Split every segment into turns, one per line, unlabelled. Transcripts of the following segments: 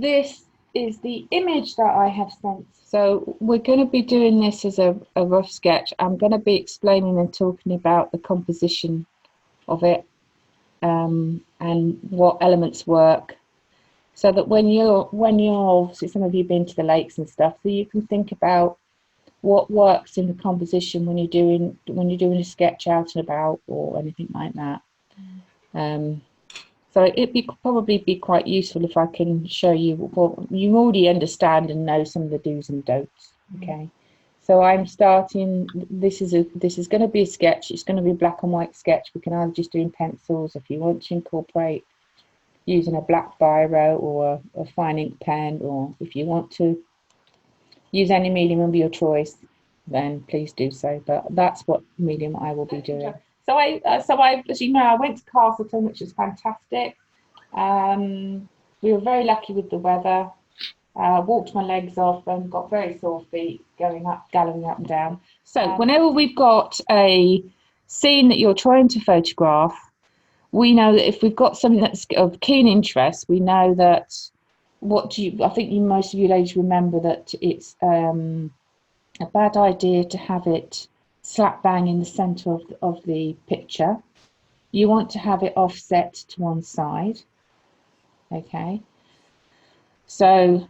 this is the image that I have sent.
So we're going to be doing this as a rough sketch. I'm going to be explaining and talking about the composition of it, and what elements work, so that when you're obviously, some of you have been to the lakes and stuff, so you can think about what works in the composition when you're doing a sketch out and about or anything like that. So it'd probably be quite useful if I can show you what you already understand and know, some of the do's and don'ts. Okay, so I'm starting. This is going to be a sketch. It's going to be a black and white sketch. We can either just do in pencils, if you want to incorporate using a black biro or a fine ink pen, or if you want to use any medium of your choice, then please do so. But that's what medium I will be doing. So I, as you know, I went to Castleton, which was fantastic. We were very lucky with the weather. Walked my legs off and got very sore feet galloping up and down. So whenever we've got a scene that you're trying to photograph, we know that if we've got something that's of keen interest, we know that I think most of you ladies remember that it's a bad idea to have it slap bang in the centre of the picture. You want to have it offset to one side. Okay. So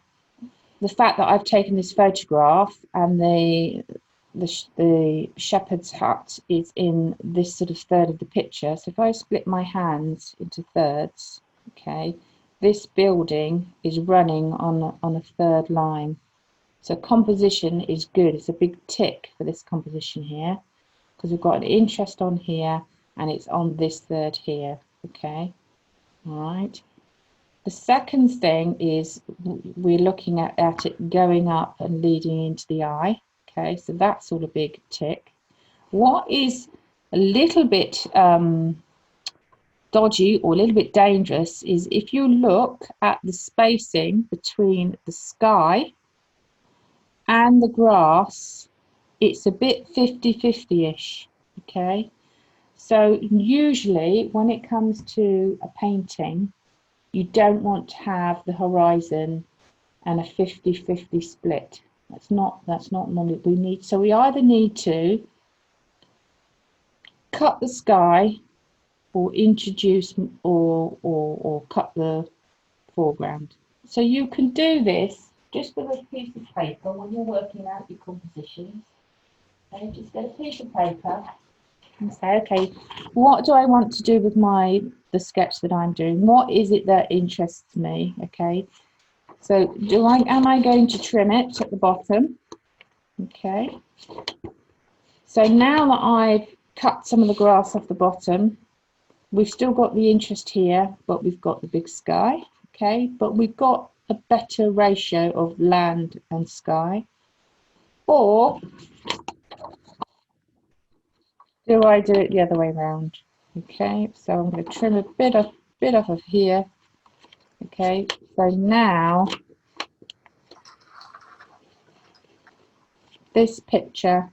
the fact that I've taken this photograph and the shepherd's hut is in this sort of third of the picture. So if I split my hands into thirds, okay, this building is running on a third line. So composition is good. It's a big tick for this composition here, because we've got an interest on here and it's on this third here. Okay, all right. The second thing is we're looking at it going up and leading into the eye. Okay, so that's all a big tick. What is a little bit dodgy or a little bit dangerous is if you look at the spacing between the sky and the grass, it's a bit 50-50-ish. Okay, so usually when it comes to a painting, you don't want to have the horizon and a 50-50 split. That's not what we need. So we either need to cut the sky or introduce or cut the foreground. So you can do this just with a piece of paper when you're working out your compositions. Okay, just get a piece of paper and say, okay, what do I want to do with the sketch that I'm doing? What is it that interests me? Okay, so am I going to trim it at the bottom? Okay, so now that I've cut some of the grass off the bottom, we've still got the interest here, but we've got the big sky. Okay, but we've got a better ratio of land and sky. Or do I do it the other way around? Okay, so I'm going to trim a bit off of here. Okay, so now this picture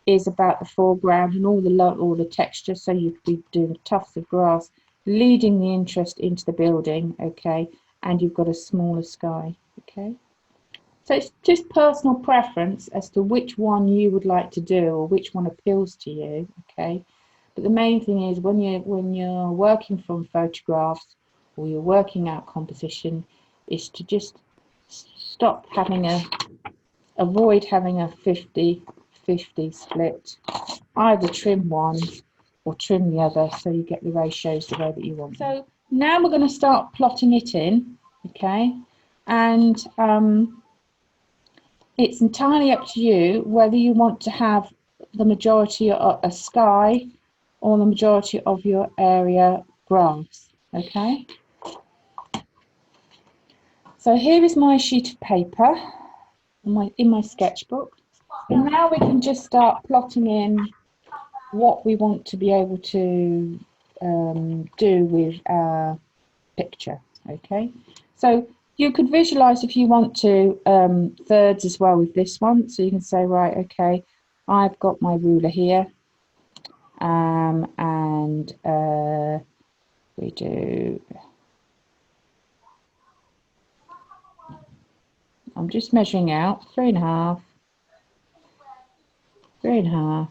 is about the foreground and all the texture. So you could be doing tufts of grass leading the interest into the building. Okay, and you've got a smaller sky. Okay, so it's just personal preference as to which one you would like to do or which one appeals to you. Okay, but the main thing is when you're working from photographs or you're working out composition, is to just avoid having a 50-50 split. Either trim one or trim the other, so you get the ratios the way that you want. So now we're going to start plotting it in. Okay, and it's entirely up to you whether you want to have the majority of a sky or the majority of your area grass. Okay, so here is my sheet of paper in my sketchbook, and now we can just start plotting in what we want to be able to do with our picture. Okay, so you could visualize, if you want to, thirds as well with this one. So you can say, right, okay, I've got my ruler here, and we do I'm just measuring out 3.5, 3.5,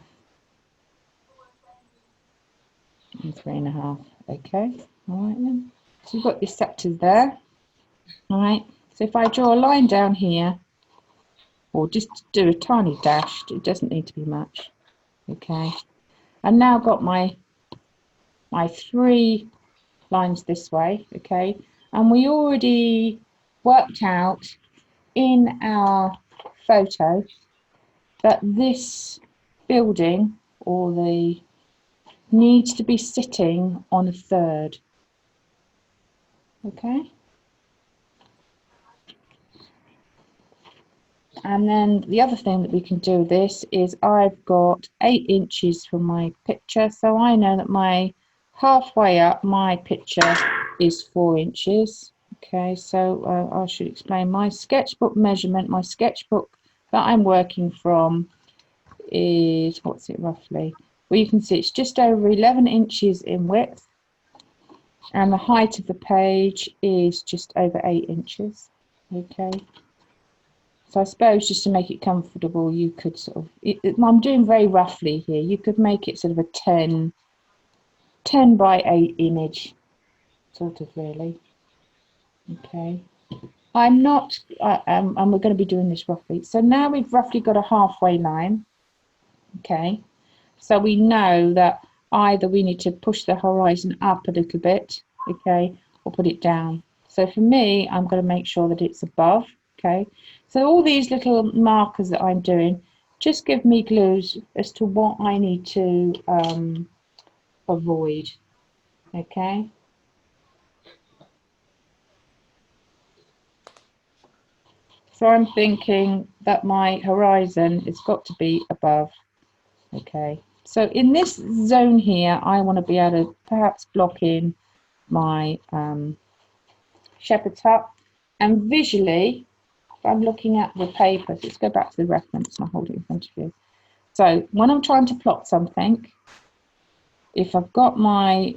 and 3.5. Okay, all right then. So you've got your sectors there. All right. So if I draw a line down here, or just do a tiny dash, it doesn't need to be much. Okay. I've now got my 3 lines this way. Okay. And we already worked out in our photo that this building or the needs to be sitting on a third. Okay. And then the other thing that we can do with this is I've got 8 inches from my picture, so I know that my halfway up my picture is 4 inches. Okay, so I should explain my sketchbook measurement. My sketchbook that I'm working from is, what's it roughly? Well, you can see it's just over 11 inches in width, and the height of the page is just over 8 inches. Okay. So I suppose just to make it comfortable, you could sort of, I'm doing very roughly here, you could make it sort of a 10 by 8 image, sort of really. Okay. I'm not, and we're going to be doing this roughly. So now we've roughly got a halfway line. Okay. So we know that either we need to push the horizon up a little bit, okay, or put it down. So for me, I'm going to make sure that it's above. Okay, so all these little markers that I'm doing just give me clues as to what I need to avoid. Okay, so I'm thinking that my horizon has got to be above. Okay, so in this zone here, I want to be able to perhaps block in my shepherd's hut, and visually, if I'm looking at the paper, so let's go back to the reference and I'll hold it in front of you. So when I'm trying to plot something, if I've got my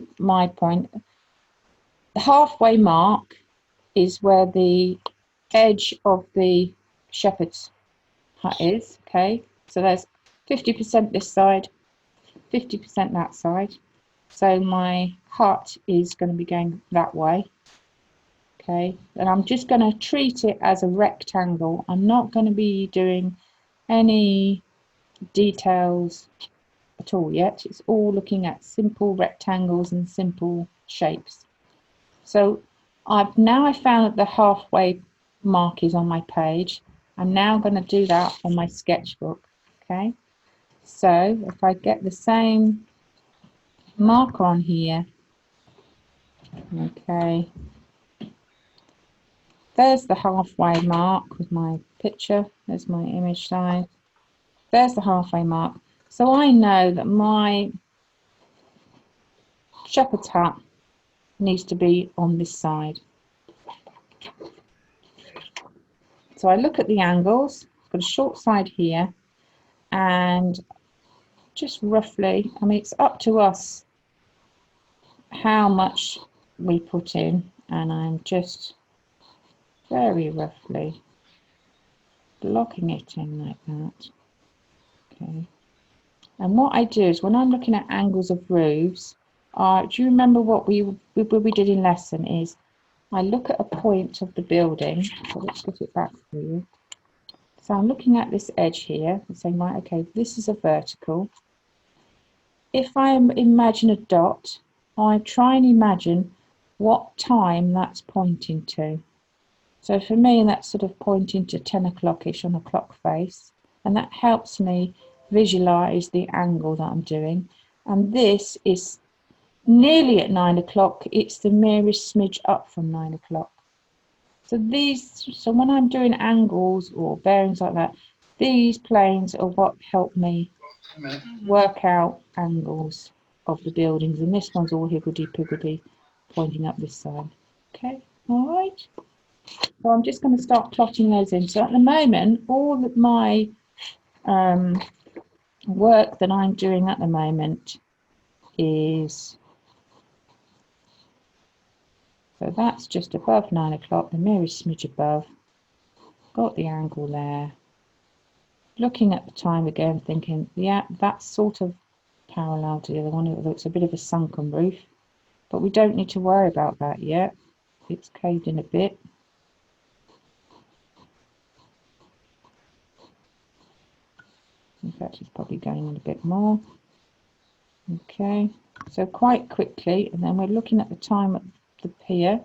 point, the halfway mark is where the edge of the shepherd's hut is. Okay, so there's 50% this side, 50% that side. So my hut is going to be going that way. Okay, and I'm just going to treat it as a rectangle. I'm not going to be doing any details at all yet. It's all looking at simple rectangles and simple shapes. So I found that the halfway mark is on my page. I'm now going to do that on my sketchbook. Okay, so if I get the same marker on here, okay, there's the halfway mark with my picture. There's my image size. There's the halfway mark. So I know that my shepherd's hut needs to be on this side. So I look at the angles. I've got a short side here, and just roughly, I mean, it's up to us how much we put in, and I'm just very roughly blocking it in like that. Okay. And what I do is when I'm looking at angles of roofs, do you remember what we did in lesson is I look at a point of the building. So let's get it back for you. So I'm looking at this edge here and saying, right, okay, this is a vertical. If I imagine a dot, I try and imagine what time that's pointing to. So for me, that's sort of pointing to 10 o'clock-ish on a clock face. And that helps me visualize the angle that I'm doing. And this is nearly at 9 o'clock. It's the merest smidge up from 9 o'clock. So when I'm doing angles or bearings like that, these planes are what help me work out angles of the buildings. And this one's all higgledy-piggledy pointing up this side. Okay, all right. So I'm just going to start plotting those in. So at the moment, all of my work that I'm doing at the moment is, so that's just above 9 o'clock, the merest smidge above. got the angle there. Looking at the time again, thinking, yeah, that's sort of parallel to the other one. It looks a bit of a sunken roof, but we don't need to worry about that yet. It's caved in a bit. In fact, it's probably going in a bit more. Okay, so quite quickly, and then we're looking at the time at the pier.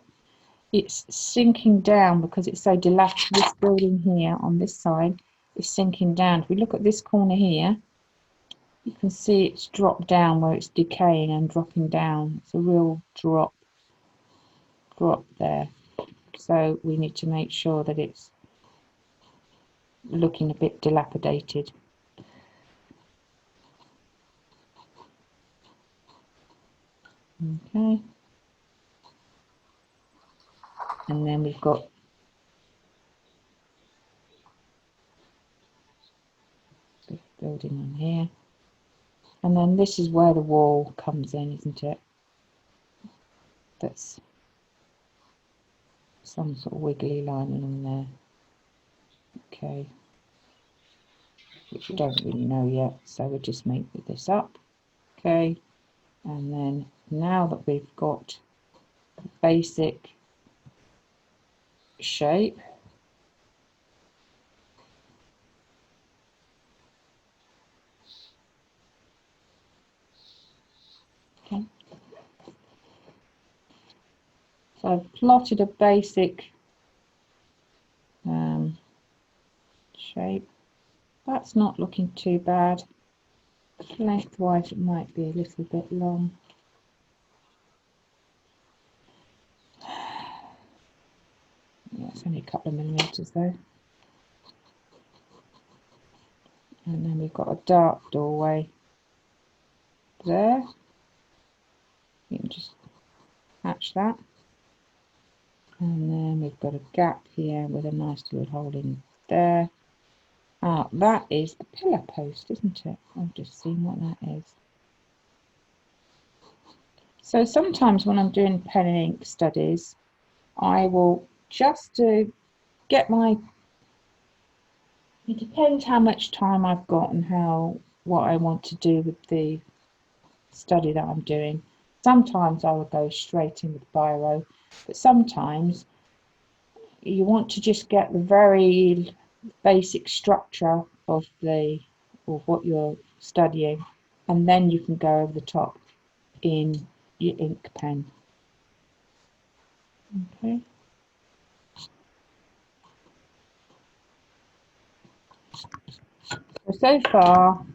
It's sinking down because it's so dilapidated. This building here on this side is sinking down. If we look at this corner here, you can see it's dropped down where it's decaying and dropping down. It's a real drop there. So we need to make sure that it's looking a bit dilapidated. Okay. And then we've got this building on here. And then this is where the wall comes in, isn't it? That's some sort of wiggly lining on there. Okay. Which we don't really know yet, so we'll just make this up. Okay. And then now that we've got the basic shape, okay, so I've plotted a basic shape. That's not looking too bad. Lengthwise it might be a little bit long. Yeah, it's only a couple of millimeters though. And then we've got a dark doorway there. You can just hatch that. And then we've got a gap here with a nice little hole in there. Ah, that is the pillar post, isn't it? I've just seen what that is. So sometimes when I'm doing pen and ink studies, I will just get my, it depends how much time I've got and what I want to do with the study that I'm doing. Sometimes I will go straight in with biro, but sometimes you want to just get the very basic structure of what you're studying, and then you can go over the top in your ink pen. Okay. So far,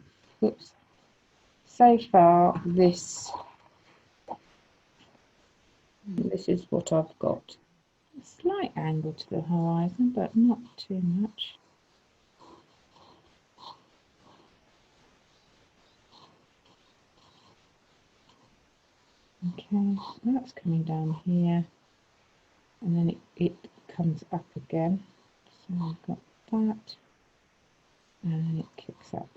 this is what I've got. A slight angle to the horizon, but not too much. Okay, that's coming down here, and then it comes up again. So I've got that, and then it kicks up.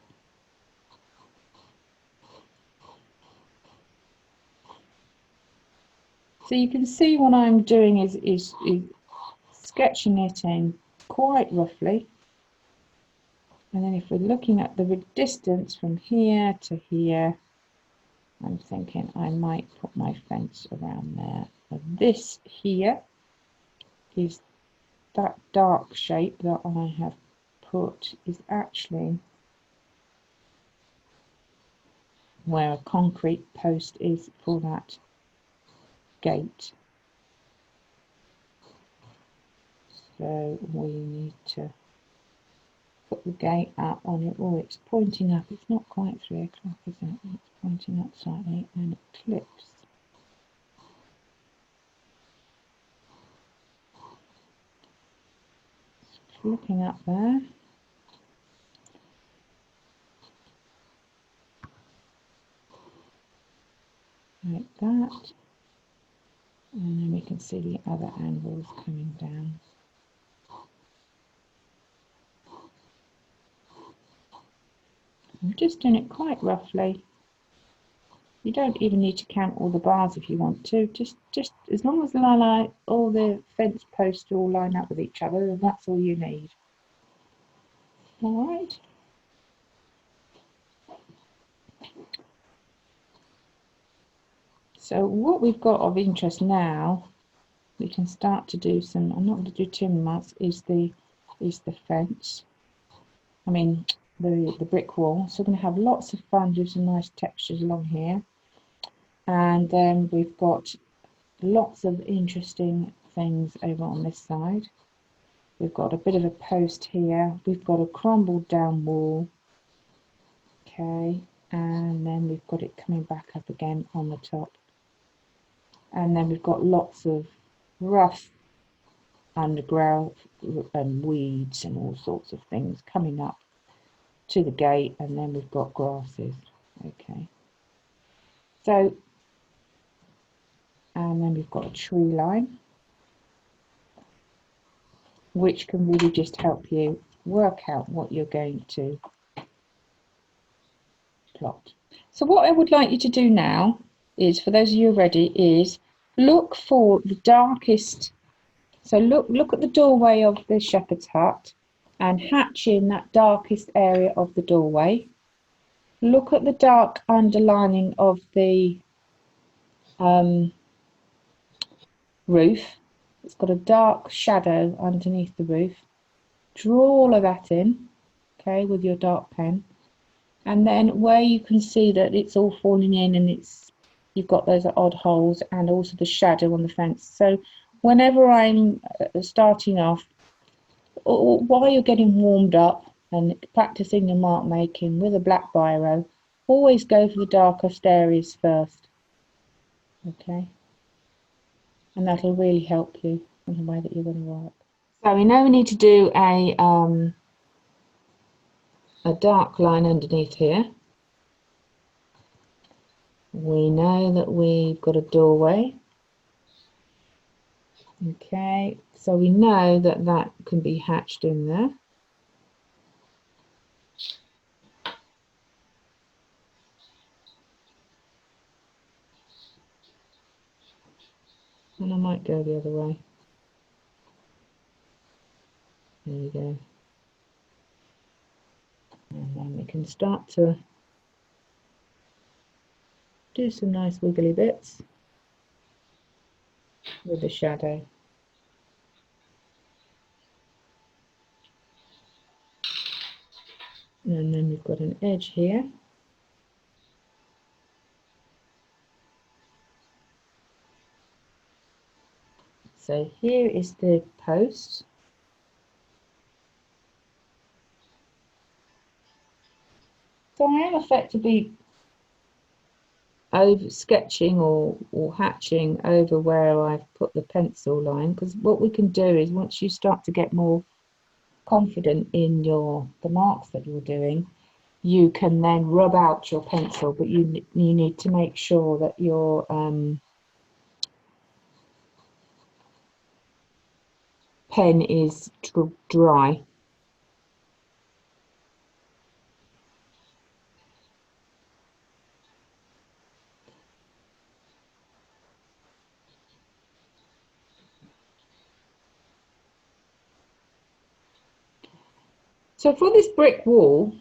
So you can see what I'm doing is sketching it in quite roughly. And then if we're looking at the distance from here to here, I'm thinking I might put my fence around there. And this here is that dark shape that I have put is actually where a concrete post is for that gate. So we need to put the gate up on it. Oh, it's pointing up. It's not quite 3 o'clock, is it? It's pointing up slightly and it clips. It's looking up there. Like that. And then we can see the other angles coming down. I'm just doing it quite roughly. You don't even need to count all the bars if you want to. Just as long as all the fence posts all line up with each other, then that's all you need. All right. So what we've got of interest now, we can start to do some. I'm not going to do timber marks. Is the fence. I mean the brick wall. So we're going to have lots of fun, do some nice textures along here, and then we've got lots of interesting things over on this side. We've got a bit of a post here. We've got a crumbled down wall. Okay, and then we've got it coming back up again on the top. And then we've got lots of rough undergrowth and weeds and all sorts of things coming up to the gate, and then we've got grasses. Okay, so, and then we've got a tree line, which can really just help you work out what you're going to plot. So what I would like you to do now is, for those of you ready, is look for the darkest. So look at the doorway of the shepherd's hut and hatch in that darkest area of the doorway. Look at the dark underlining of the roof. It's got a dark shadow underneath the roof. Draw all of that in, okay, with your dark pen. And then where you can see that it's all falling in and you've got those odd holes and also the shadow on the fence. So whenever I'm starting off, or while you're getting warmed up and practicing your mark making with a black biro, always go for the darkest areas first. Okay, and that'll really help you in the way that you're going to work. So we know we need to do a dark line underneath here. We know that we've got a doorway. Okay, so we know that that can be hatched in there. And I might go the other way. There you go. And then we can start to do some nice wiggly bits with the shadow. And then we've got an edge here. So here is the post. So I am effectively over sketching or hatching over where I've put the pencil line, because what we can do is, once you start to get more confident in the marks that you're doing, you can then rub out your pencil, but you need to make sure that your pen is dry. So for this brick wall,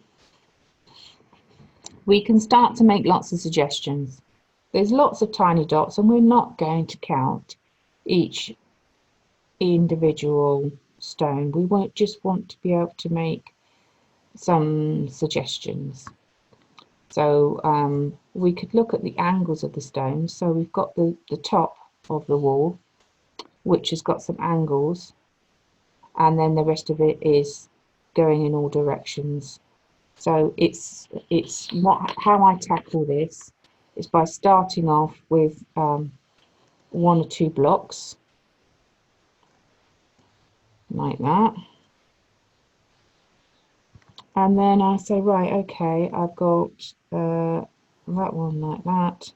we can start to make lots of suggestions. There's lots of tiny dots, and we're not going to count each individual stone. We won't just want to be able to make some suggestions. So we could look at the angles of the stones. So we've got the top of the wall, which has got some angles, and then the rest of it is going in all directions. So it's how I tackle this is by starting off with one or two blocks like that, and then I say, right, okay, I've got that one like that,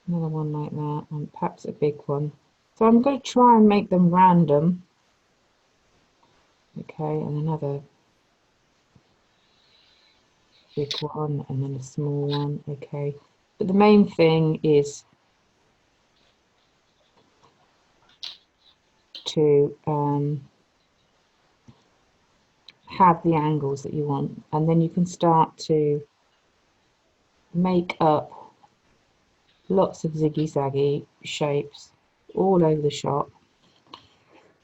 another one like that, and perhaps a big one. So I'm going to try and make them random. Okay, and another big one, and then a small one. Okay, but the main thing is to have the angles that you want, and then you can start to make up lots of ziggy-zaggy shapes all over the shop.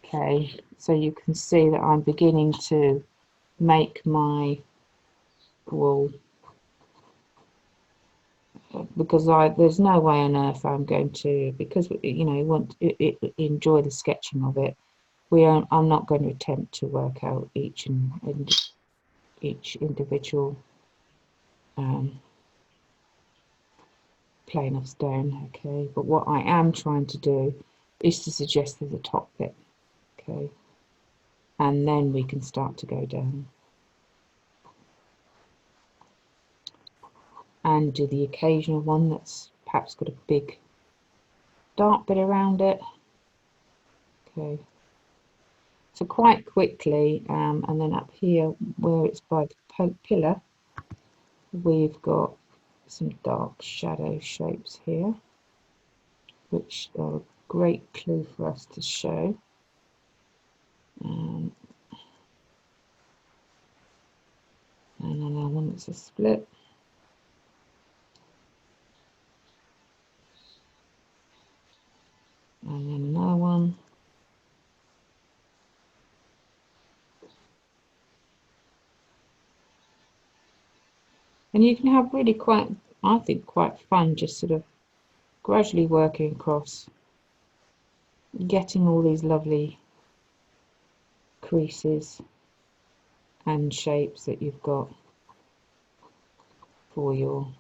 Okay, so you can see that I'm beginning to make my wool, because there's no way on earth I'm going to, because you know, you want to enjoy the sketching of it. I'm not going to attempt to work out each individual plane of stone. Okay, but what I am trying to do is to suggest the top bit. Okay, and then we can start to go down and do the occasional one that's perhaps got a big dark bit around it. Okay, so quite quickly, and then up here where it's by the pillar, we've got some dark shadow shapes here, which are a great clue for us to show. And another one that's a split. And then another one. And you can have really quite, I think, quite fun just sort of gradually working across, getting all these lovely creases and shapes that you've got for your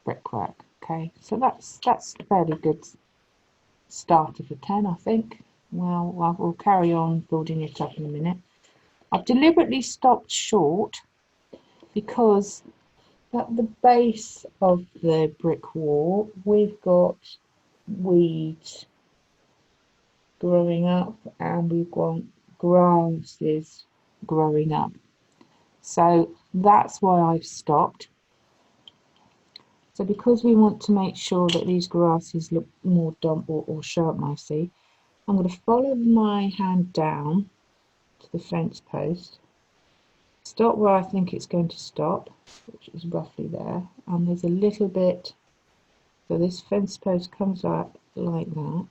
brickwork. Okay, so that's a fairly good start of a 10, I think. Well, we'll carry on building it up in a minute. I've deliberately stopped short because at the base of the brick wall we've got weeds growing up and we've got grasses growing up, so that's why I've stopped. So because we want to make sure that these grasses look more or show up nicely, I'm going to follow my hand down to the fence post, stop where I think it's going to stop, which is roughly there, and there's a little bit, so this fence post comes up like that,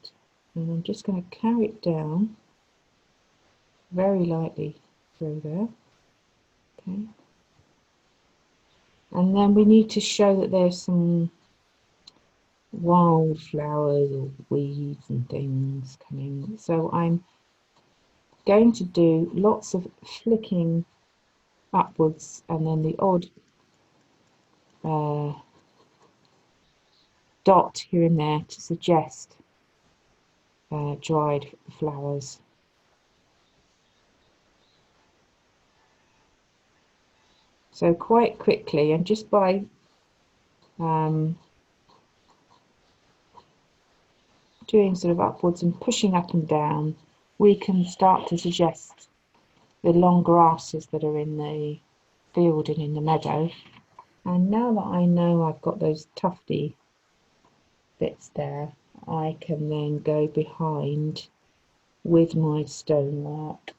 and I'm just going to carry it down very lightly through there. Okay, and then we need to show that there's some wildflowers or weeds and things coming, so I'm going to do lots of flicking upwards and then the odd dot here and there to suggest dried flowers. So quite quickly, and just by doing sort of upwards and pushing up and down, we can start to suggest the long grasses that are in the field and in the meadow. And now that I know I've got those tufty bits there, I can then go behind with my stonework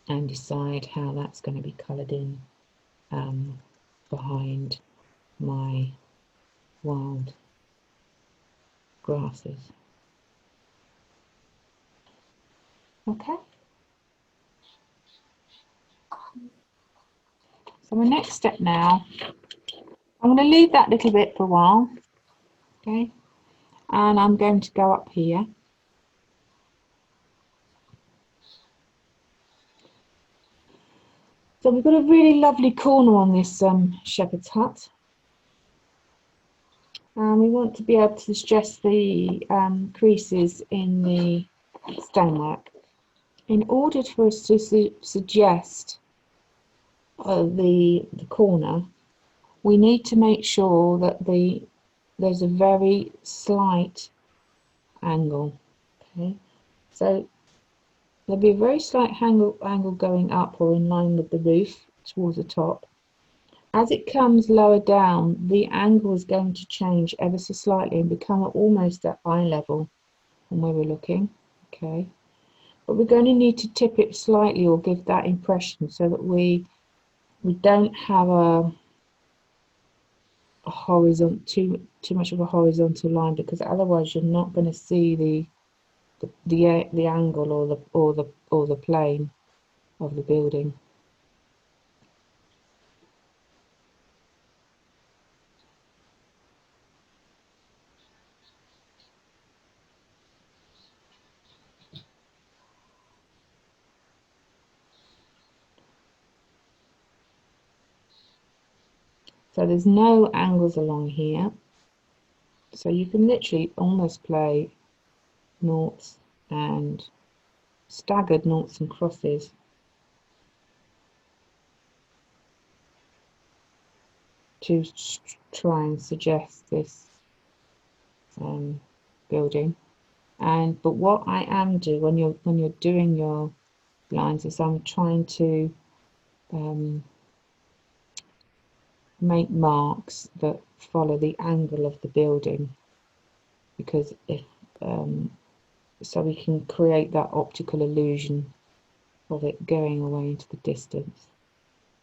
and decide how that's going to be coloured in behind my wild grasses. Okay. So my next step now, I'm going to leave that little bit for a while, okay, and I'm going to go up here. So we've got a really lovely corner on this shepherd's hut, and we want to be able to suggest the creases in the stonework. In order for us to suggest the corner, we need to make sure that there's a very slight angle. Okay, so there'll be a very slight angle going up or in line with the roof towards the top. As it comes lower down, the angle is going to change ever so slightly and become almost at eye level from where we're looking. Okay, but we're going to need to tip it slightly or give that impression so that we don't have a horizontal too much of a horizontal line, because otherwise you're not going to see the angle or the plane of the building. So there's no angles along here, so you can literally almost play noughts and staggered noughts and crosses to try and suggest this building. But what I am doing when you're doing your lines is I'm trying to make marks that follow the angle of the building, because if so we can create that optical illusion of it going away into the distance.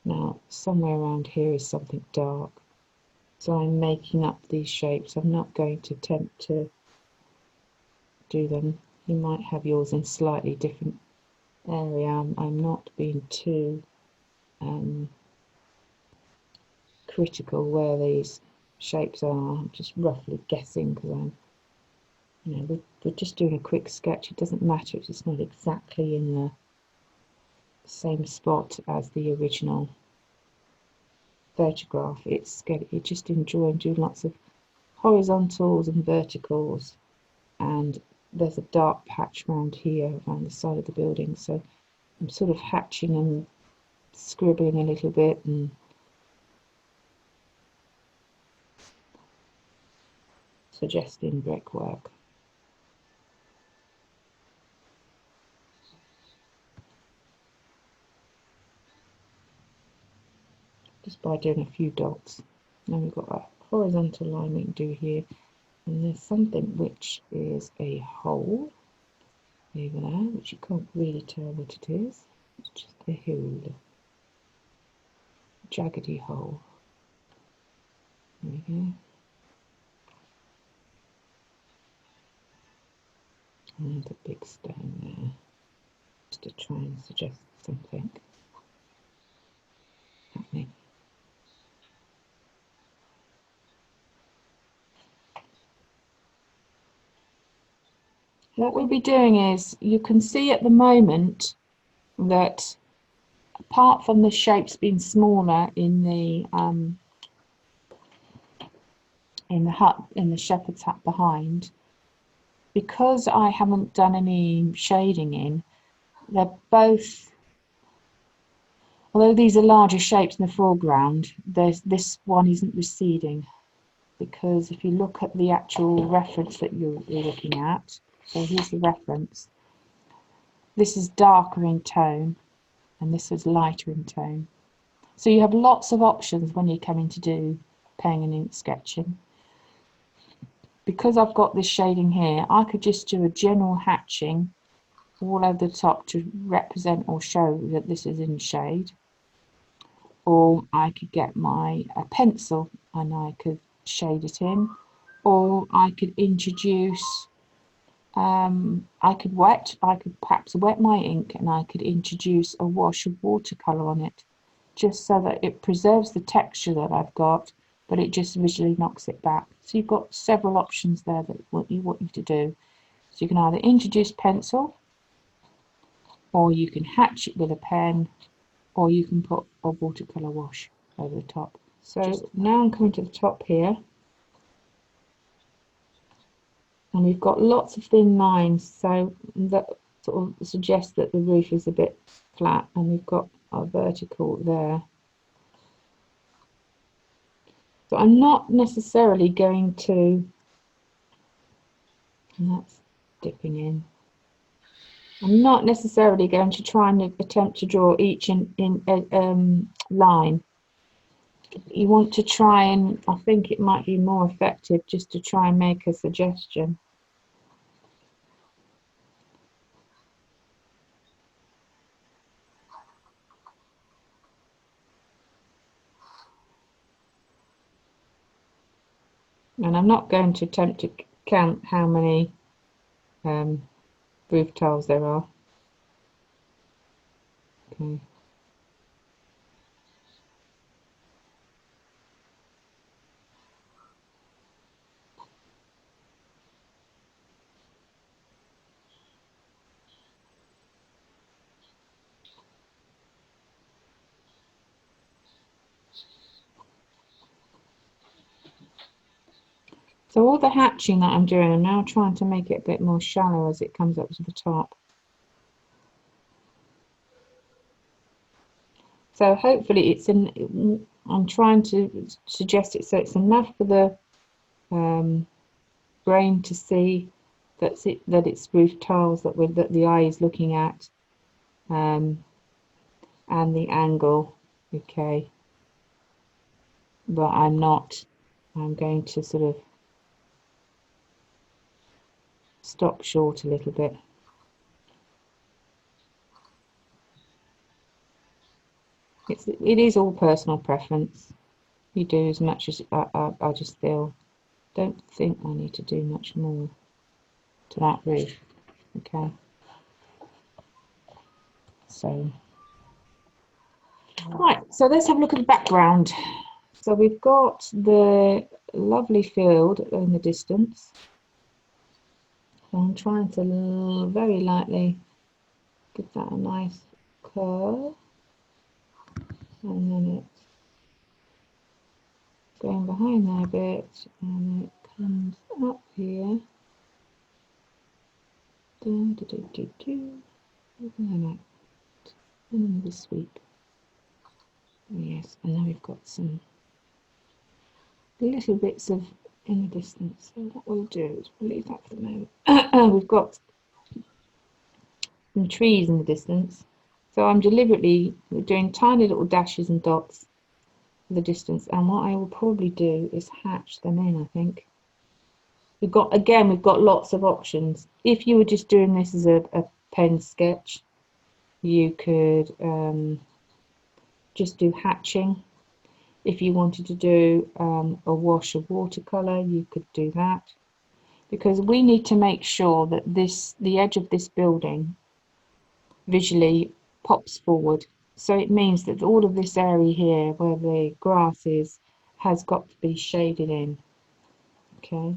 Now somewhere around here is something dark, so I'm making up these shapes. I'm not going to attempt to do them. You might have yours in slightly different area. I'm not being too critical where these shapes are. I'm just roughly guessing, because we're just doing a quick sketch. It doesn't matter if it's not exactly in the same spot as the original photograph. It's just enjoying doing lots of horizontals and verticals, and there's a dark patch around here around the side of the building, so I'm sort of hatching and scribbling a little bit and suggesting brickwork. Just by doing a few dots. Then we've got a horizontal line we can do here, and there's something which is a hole over there, which you can't really tell what it is. It's just a hole, jaggedy hole. There we go. And a big stone there, just to try and suggest something happening. What we'll be doing is, you can see at the moment that apart from the shapes being smaller in the hut, in the shepherd's hut behind, because I haven't done any shading in, they're both, although these are larger shapes in the foreground, this one isn't receding, because if you look at the actual reference that you're looking at, so here's the reference, this is darker in tone and this is lighter in tone. So you have lots of options when you're coming to do pen and ink sketching. Because I've got this shading here, I could just do a general hatching all over the top to represent or show that this is in shade. Or I could get a pencil and I could shade it in. Or I could introduce, I could perhaps wet my ink and I could introduce a wash of watercolour on it, just so that it preserves the texture that I've got, but it just visually knocks it back. So you've got several options there that want you to do. So you can either introduce pencil, or you can hatch it with a pen, or you can put a watercolour wash over the top. So now I'm coming to the top here, and we've got lots of thin lines, so that sort of suggests that the roof is a bit flat, and we've got our vertical there. So I'm not necessarily going to, and that's dipping in, I'm not necessarily going to try and attempt to draw each line. You want to try and, I think it might be more effective just to try and make a suggestion. And I'm not going to attempt to count how many roof tiles there are. Okay. So all the hatching that I'm doing, I'm now trying to make it a bit more shallow as it comes up to the top. So hopefully it's in, I'm trying to suggest it so it's enough for the brain to see that it's roof tiles that the eye is looking at, and the angle, okay. But I'm going to sort of stop short a little bit. It is all personal preference. You do as much as I just feel. Don't think I need to do much more to that roof. Okay. So, right. So let's have a look at the background. So we've got the lovely field in the distance. So I'm trying to very lightly give that a nice curve, and then it's going behind there a bit, and it comes up here. And then the sweep. Yes, and then we've got some little bits of in the distance. So what we'll do is we'll leave that for the moment. We've got some trees in the distance. So I'm deliberately doing tiny little dashes and dots for the distance. And what I will probably do is hatch them in, I think. We've got lots of options. If you were just doing this as a pen sketch, you could just do hatching. If you wanted to do a wash of watercolor, you could do that, because we need to make sure that the edge of this building visually pops forward. So it means that all of this area here where the grass is has got to be shaded in. Okay.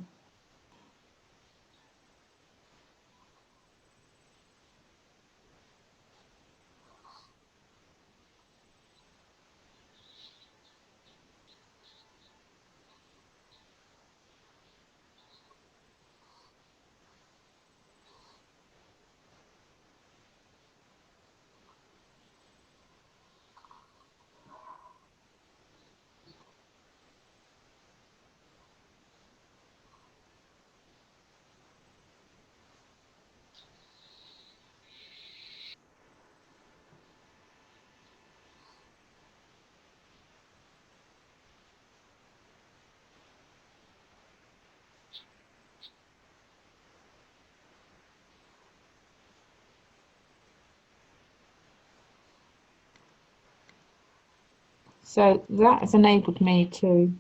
So that has enabled me to,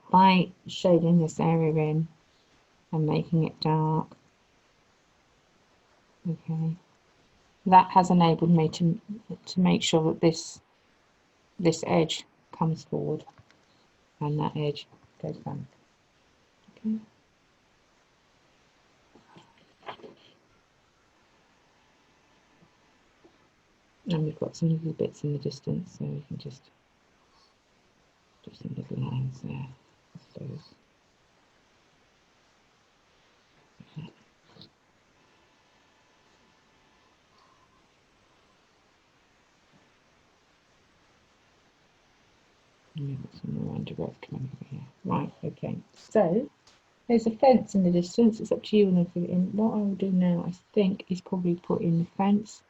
by shading this area in and making it dark, okay, that has enabled me to make sure that this edge comes forward and that edge goes back. Okay. And we've got some little bits in the distance, so we can just do some little lines there, I suppose. And we've got some more undergrowth coming over here. Right, okay. So there's a fence in the distance. It's up to you and everything. What I will do now, I think, is probably put in the fence.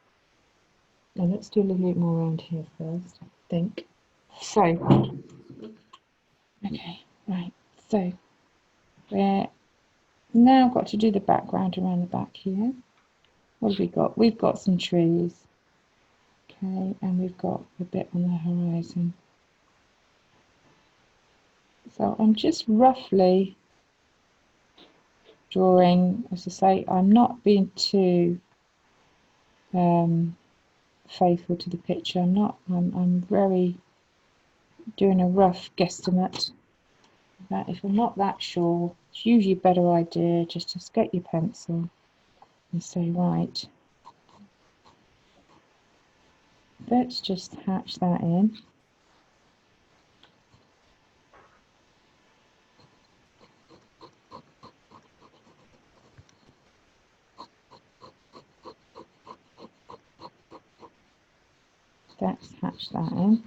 Now let's do a little bit more around here first, I think. So, okay, right. So we're now got to do the background around the back here. What have we got? We've got some trees. Okay, and we've got a bit on the horizon. So I'm just roughly drawing, as I say, I'm not being too faithful to the picture. I'm very doing a rough guesstimate. That if I'm not that sure, it's usually a better idea just to get your pencil and say, right, let's just hatch that in. Let's hatch that in.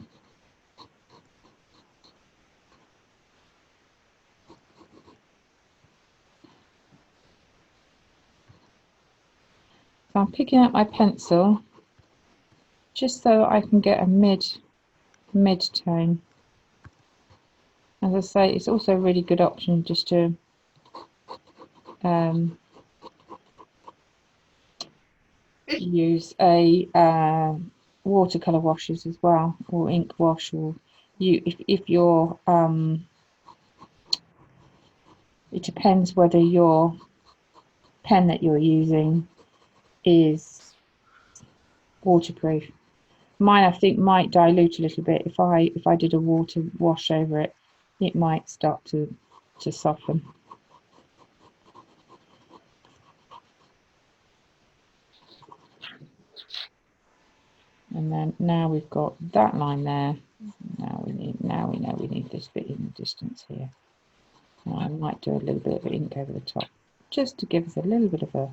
So I'm picking up my pencil just so I can get a mid-tone. As I say, it's also a really good option just to use a watercolor washes as well, or ink wash, or if you're it depends whether your pen that you're using is waterproof. Mine, I think, might dilute a little bit. If I did a water wash over it, it might start to soften. And then now we've got that line there. Now we know we need this bit in the distance here. And I might do a little bit of ink over the top, just to give us a little bit of a.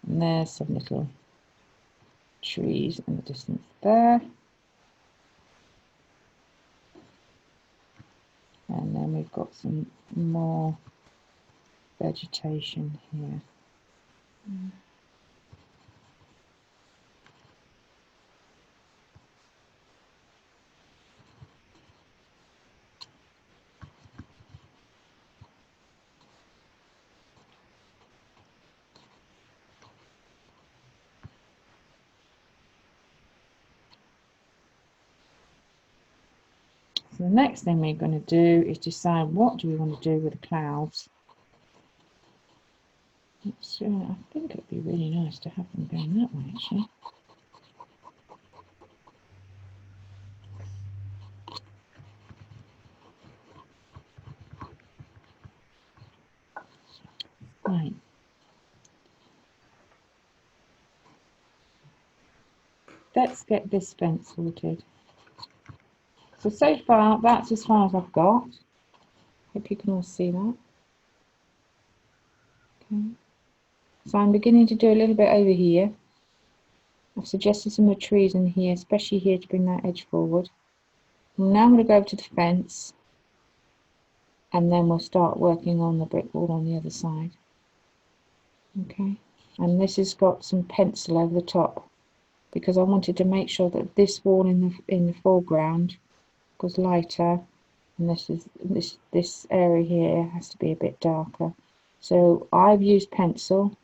And there's some little trees in the distance there. And then we've got some more vegetation here. So the next thing we're going to do is decide what do we want to do with the clouds. I think it'd be really nice to have them going that way, actually. Right. Let's get this fence sorted. So far, that's as far as I've got. Hope you can all see that. Okay. So I'm beginning to do a little bit over here. I've suggested some more trees in here, especially here to bring that edge forward. And now I'm going to go over to the fence, and then we'll start working on the brick wall on the other side. Okay. And this has got some pencil over the top, because I wanted to make sure that this wall in the foreground was lighter, and this area here has to be a bit darker. So I've used pencil,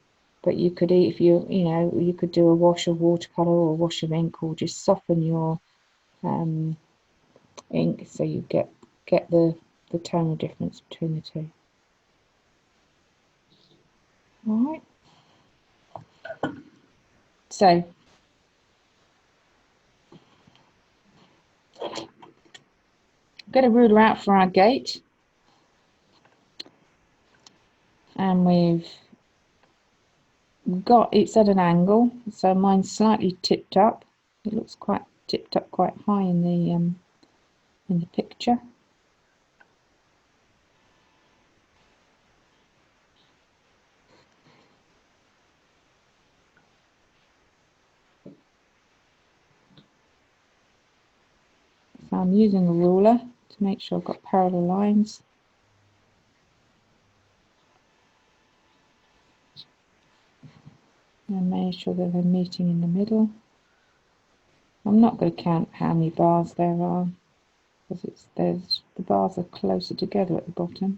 but you could, if you could do a wash of watercolor or a wash of ink, or just soften your ink so you get the tonal difference between the two. All right. So get a ruler out for our gate, and we've got it's at an angle, so mine's slightly tipped up. It looks quite tipped up quite high in the picture. So I'm using a ruler to make sure I've got parallel lines. And make sure that they're meeting in the middle. I'm not going to count how many bars there are, because the bars are closer together at the bottom.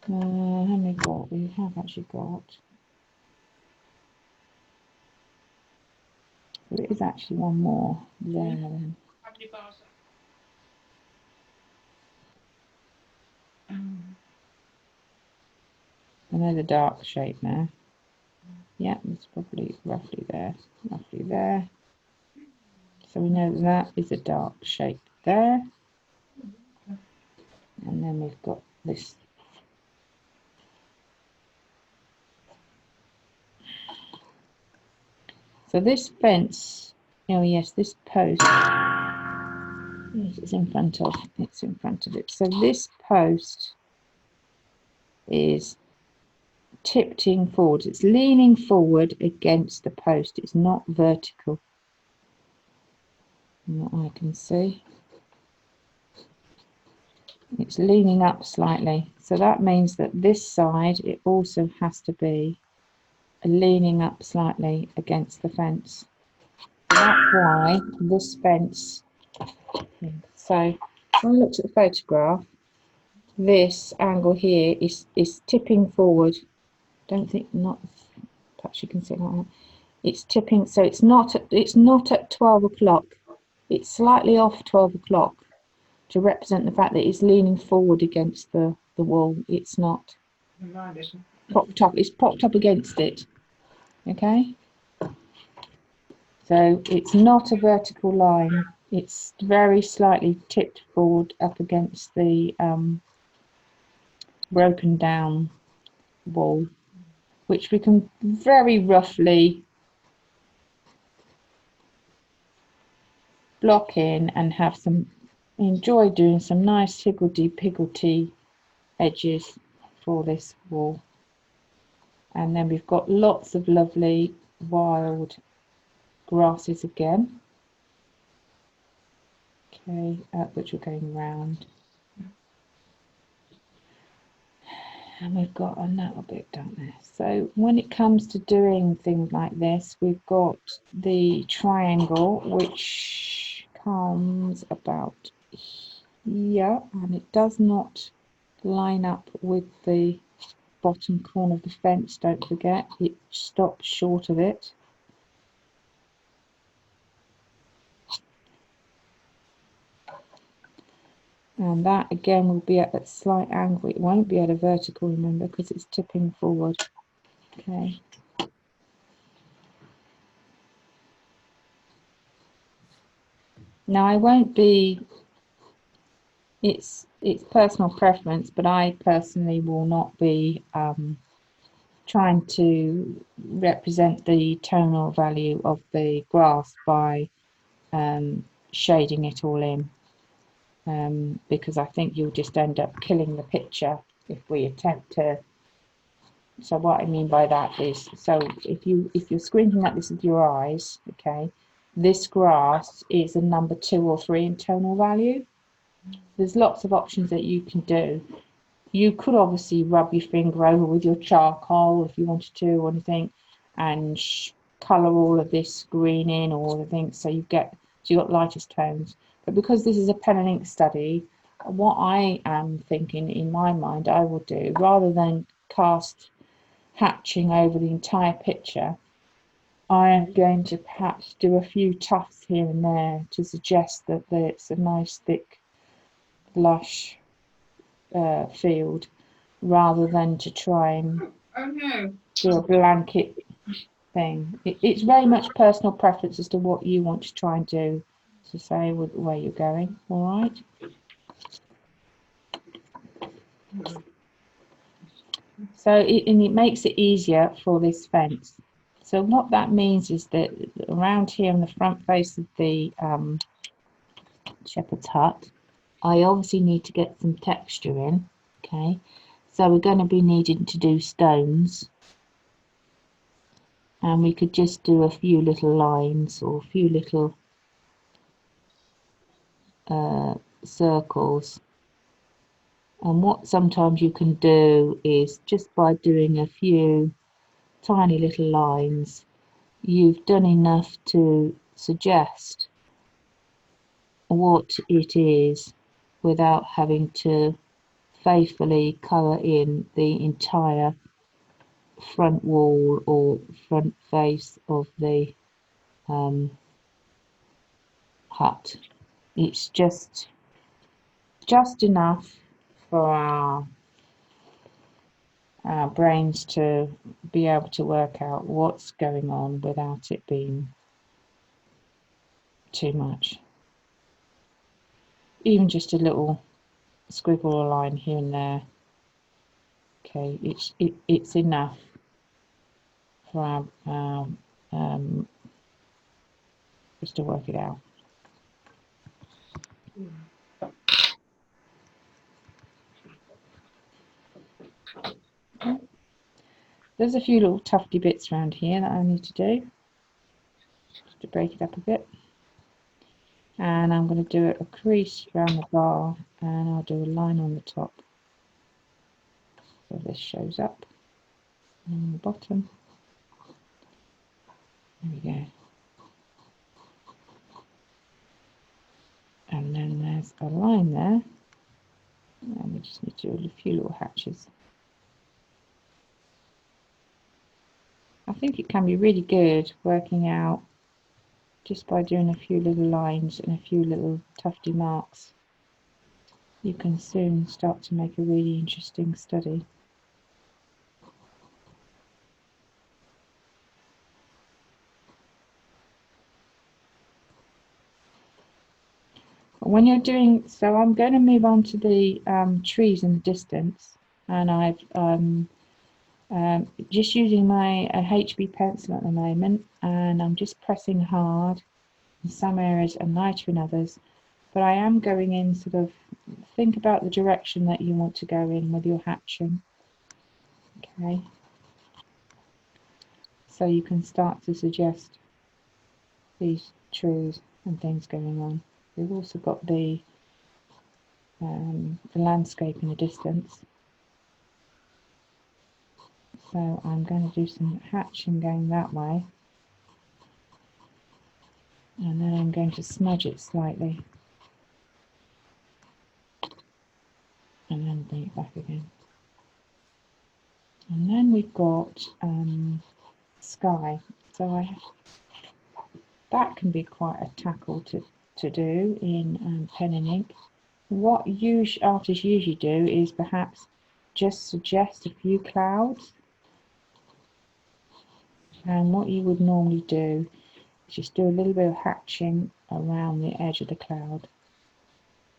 How many got? We have actually got. There is actually one more there then.
How many bars?
another dark shape now. Yeah, it's probably roughly there. So we know that is a dark shape there. And then we've got this. So this fence, oh yes, this post, yes, it's in front of it. So this post is tipping forward. It's leaning forward against the post. It's not vertical, from what I can see. It's leaning up slightly. So that means that this side, it also has to be leaning up slightly against the fence. That's why this fence, so when I looked at the photograph, this angle here is tipping forward. Don't think, not, perhaps you can see it like that. It's tipping, so it's not at 12 o'clock. It's slightly off 12 o'clock to represent the fact that it's leaning forward against the wall. It's not propped up, it's propped up against it. Okay? So it's not a vertical line. It's very slightly tipped forward up against the broken down wall, which we can very roughly block in and have some, enjoy doing some nice higgledy-piggledy edges for this wall. And then we've got lots of lovely wild grasses again, okay, which are going round. And we've got a little bit down there. So when it comes to doing things like this, we've got the triangle, which comes about here, and it does not line up with the bottom corner of the fence, don't forget, it stops short of it. And that again will be at a slight angle. It won't be at a vertical, remember, because it's tipping forward. Okay. Now I won't be, it's personal preference, but I personally will not be trying to represent the tonal value of the grass by shading it all in. Because I think you'll just end up killing the picture if we attempt to. So what I mean by that is, so if you're squinting like this with your eyes, okay, this grass is a number 2 or 3 in tonal value. There's lots of options that you can do. You could obviously rub your finger over with your charcoal if you wanted to or anything, and colour all of this green in or all the things, so you've got lightest tones. But because this is a pen and ink study, what I am thinking in my mind I will do, rather than cast hatching over the entire picture, I am going to perhaps do a few tufts here and there to suggest that it's a nice thick lush field, rather than to try and do a blanket thing. It's very much personal preference as to what you want to try and do, to say with where you're going. All right. So it makes it easier for this fence. So what that means is that around here on the front face of the shepherd's hut, I obviously need to get some texture in. Okay, so we're going to be needing to do stones, and we could just do a few little lines or a few little circles. And what sometimes you can do is, just by doing a few tiny little lines, you've done enough to suggest what it is without having to faithfully colour in the entire front wall or front face of the hut. It's just enough for our brains to be able to work out what's going on without it being too much. Even just a little squiggle or line here and there. Okay, it's enough for our just to work it out. There's a few little tufty bits around here that I need to do, just to break it up a bit. And I'm going to do a crease around the bar, and I'll do a line on the top. So this shows up, and on the bottom. There we go. And then there's a line there, and we just need to do a few little hatches. I think it can be really good working out just by doing a few little lines and a few little tufty marks. You can soon start to make a really interesting study. When you're doing, so I'm going to move on to the trees in the distance, and I've just using my HB pencil at the moment, and I'm just pressing hard in some areas and lighter in others, but I am going in sort of, think about the direction that you want to go in with your hatching. Okay, so you can start to suggest these trees and things going on. We've also got the landscape in the distance. So I'm going to do some hatching going that way, and then I'm going to smudge it slightly and then bring it back again. And then we've got sky. So that can be quite a tackle to do in pen and ink. What artists usually do is perhaps just suggest a few clouds, and what you would normally do is just do a little bit of hatching around the edge of the cloud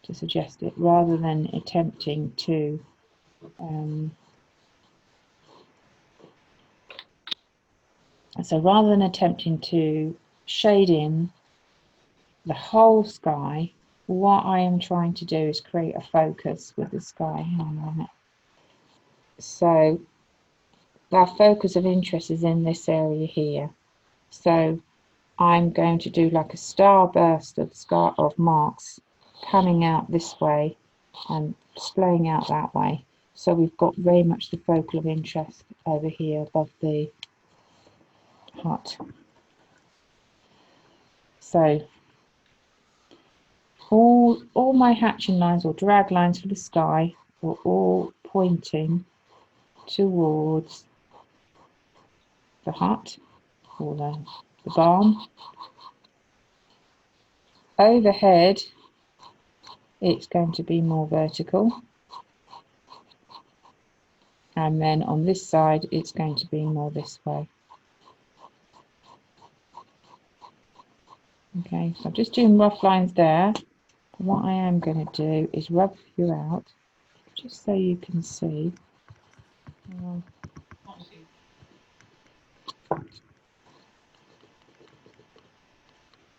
to suggest it, rather than attempting to shade in the whole sky. What I am trying to do is create a focus with the sky. Hang on a minute. So our focus of interest is in this area here. So I'm going to do like a starburst of marks coming out this way and splaying out that way. So we've got very much the focal of interest over here above the hut. So all my hatching lines or drag lines for the sky are all pointing towards the hut or the barn. Overhead, it's going to be more vertical, and then on this side it's going to be more this way. Okay, so I'm just doing rough lines there. What I am going to do is rub a few out just so you can see.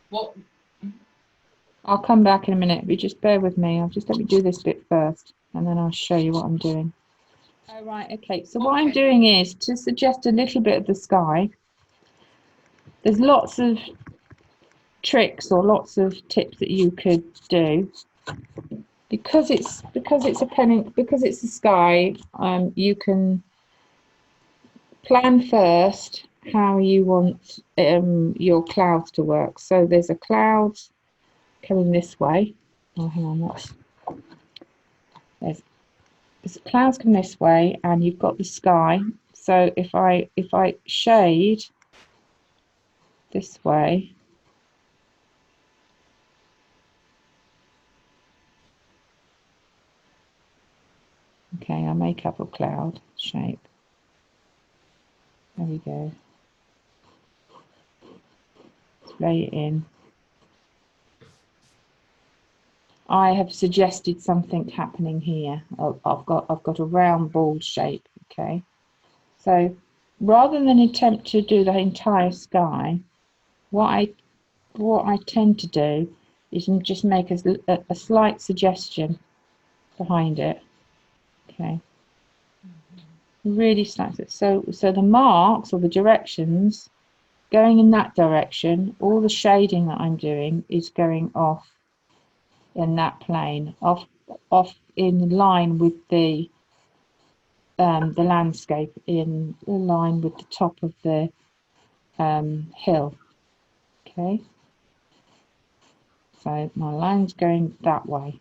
What?
I'll come back in a minute, but just bear with me. Let me do this bit first, and then I'll show you what I'm doing. Oh, right, okay. So what I'm doing is to suggest a little bit of the sky. There's lots of tricks or lots of tips that you could do. Because it's a sky. You can plan first how you want your clouds to work. So there's a cloud coming this way. Oh, hang on, there's clouds coming this way, and you've got the sky. So if I shade this way, okay, I'll make up a cloud shape. There we go. Lay it in. I have suggested something happening here. I've got a round ball shape. Okay, so rather than attempt to do the entire sky, what I tend to do is just make a slight suggestion behind it. Okay, really slight. So the marks or the directions going in that direction, all the shading that I'm doing is going off in that plane, off in line with the landscape, in line with the top of the hill. Okay, so my line's going that way.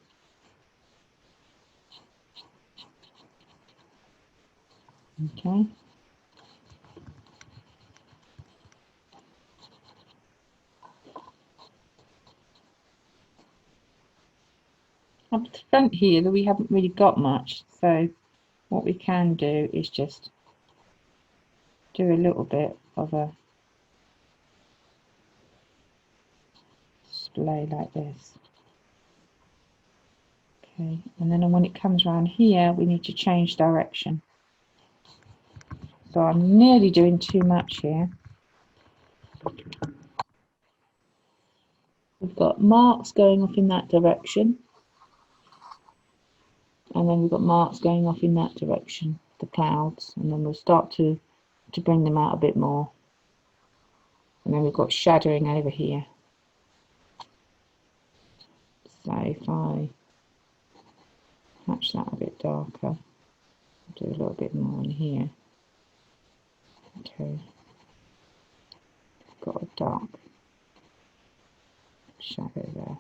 Okay. Up the front here, that we haven't really got much, so what we can do is just do a little bit of a display like this. Okay, and then when it comes around here, we need to change direction. So I'm nearly doing too much here. We've got marks going off in that direction, and then we've got marks going off in that direction, the clouds, and then we'll start to bring them out a bit more. And then we've got shadowing over here. So if I match that a bit darker, do a little bit more in here. Okay, got a dark shadow there.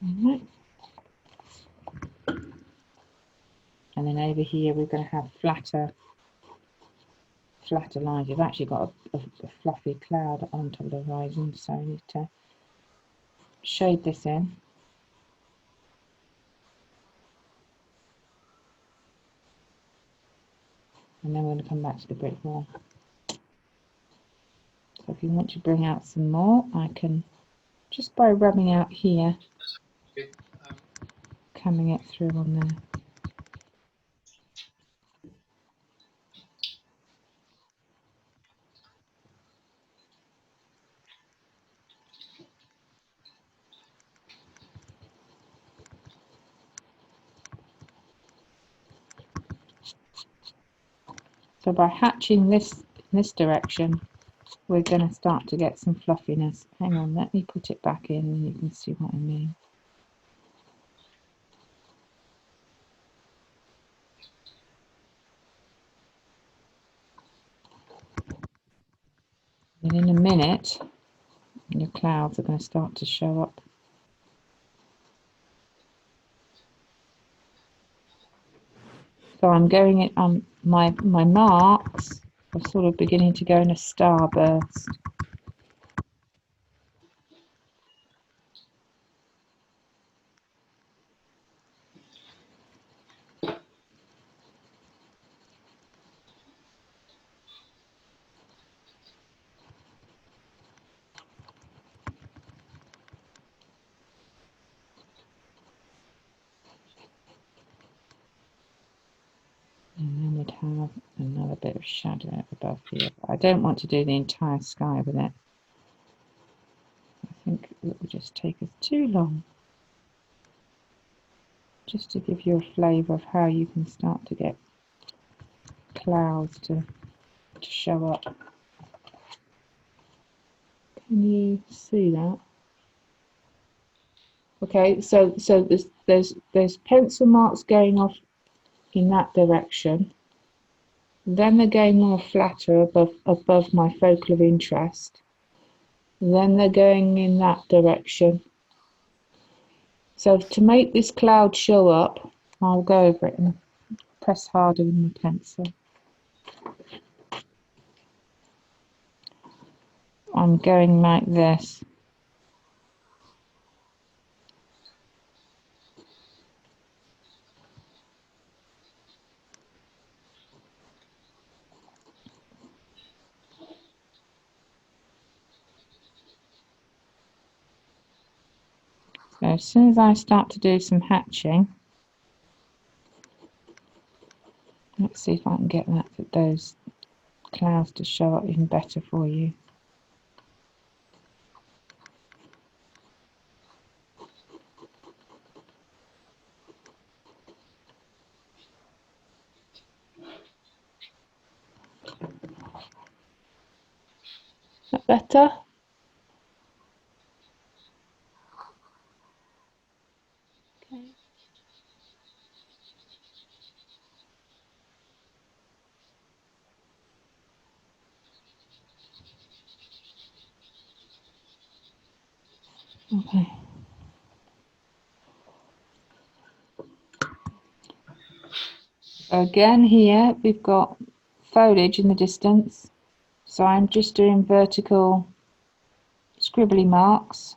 Alright. And then over here we're going to have flatter lines. We've actually got a fluffy cloud on top of the horizon, so I need to shade this in. And then we're going to come back to the brick wall. So if you want to bring out some more, I can, just by rubbing out here, coming it through on there. So by hatching this in this direction, we're going to start to get some fluffiness. Hang on, let me put it back in and you can see what I mean. And in a minute, your clouds are going to start to show up. So I'm going it on my marks are sort of beginning to go in a starburst. And then we'd have another bit of shadow above here. But I don't want to do the entire sky with it. I think it will just take us too long. Just to give you a flavour of how you can start to get clouds to show up. Can you see that? Okay, so there's pencil marks going off in that direction. Then they're going more flatter above my focal of interest. Then they're going in that direction. So to make this cloud show up, I'll go over it and press harder with my pencil. I'm going like this. So as soon as I start to do some hatching, let's see if I can get those clouds to show up even better for you. Is that better?
Okay.
Okay. So again here we've got foliage in the distance. So I'm just doing vertical scribbly marks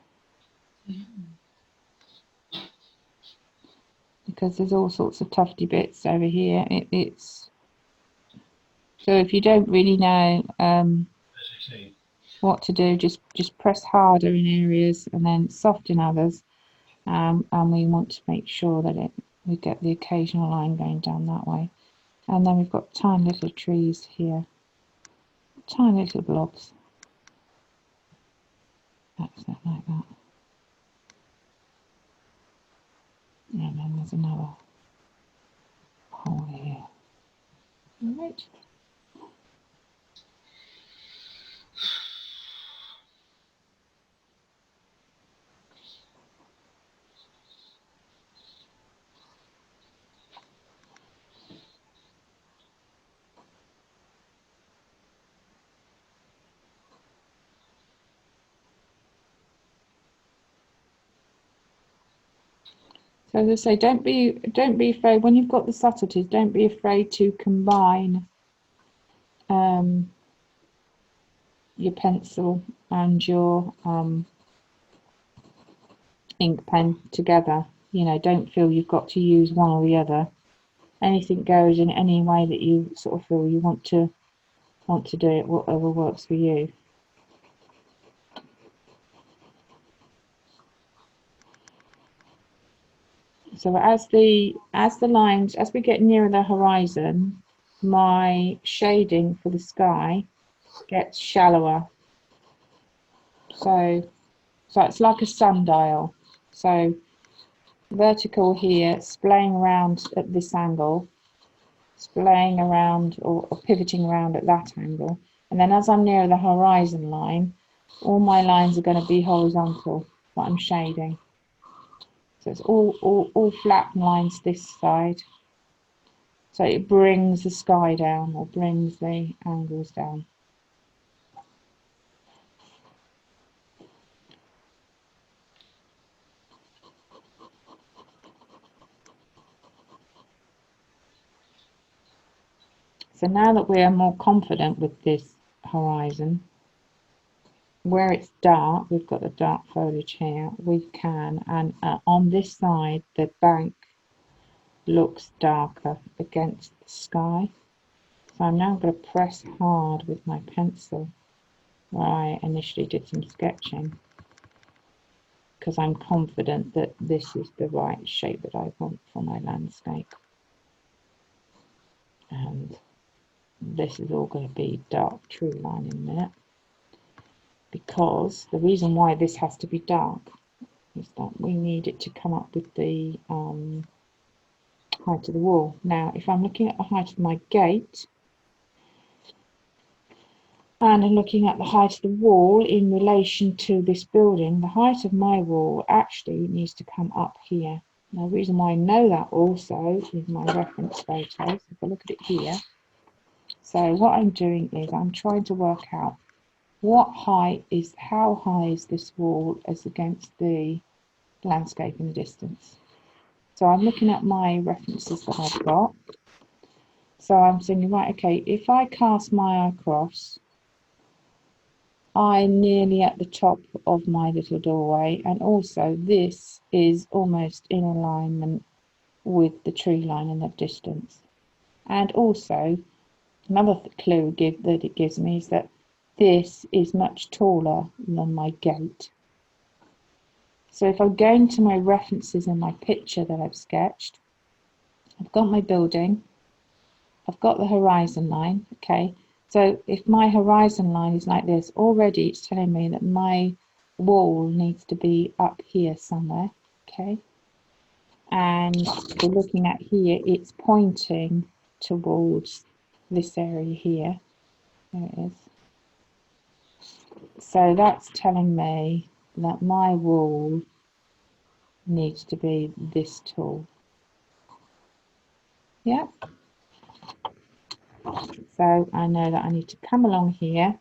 because there's all sorts of tufty bits over here. It's so if you don't really know what to do, just press harder in areas and then soft in others, and we want to make sure that we get the occasional line going down that way. And then we've got tiny little trees here, tiny little blobs. That's it, like that. And then there's another hole here. Right. So as I say, don't be afraid when you've got the subtleties. Don't be afraid to combine your pencil and your ink pen together. You know, don't feel you've got to use one or the other. Anything goes in any way that you sort of feel you want to do it, whatever works for you. So as the lines, as we get nearer the horizon, my shading for the sky gets shallower. So it's like a sundial. So vertical here, splaying around at this angle, splaying around or pivoting around at that angle. And then as I'm near the horizon line, all my lines are going to be horizontal, what I'm shading. So it's all flat lines this side. So it brings the sky down or brings the angles down. So now that we are more confident with this horizon, where it's dark, we've got the dark foliage here, we can, and on this side the bank looks darker against the sky. So I'm now going to press hard with my pencil where I initially did some sketching, because I'm confident that this is the right shape that I want for my landscape. And this is all going to be dark tree line in a minute, because the reason why this has to be dark is that we need it to come up with the height of the wall. Now if I'm looking at the height of my gate and I'm looking at the height of the wall in relation to this building, the height of my wall actually needs to come up here. Now the reason why I know that also is my reference photos. If I look at it here, so what I'm doing is I'm trying to work out how high is this wall as against the landscape in the distance. So I'm looking at my references that I've got. So I'm thinking, right, okay, if I cast my eye across, I'm nearly at the top of my little doorway, and also this is almost in alignment with the tree line in the distance. And also, another clue that it gives me is that this is much taller than my gate. So if I'm going to my references in my picture that I've sketched, I've got my building, I've got the horizon line, okay. So if my horizon line is like this, already it's telling me that my wall needs to be up here somewhere, okay. And we're looking at here, it's pointing towards this area here. There it is. So that's telling me that my wall needs to be this tall. Yeah. So I know that I need to come along here,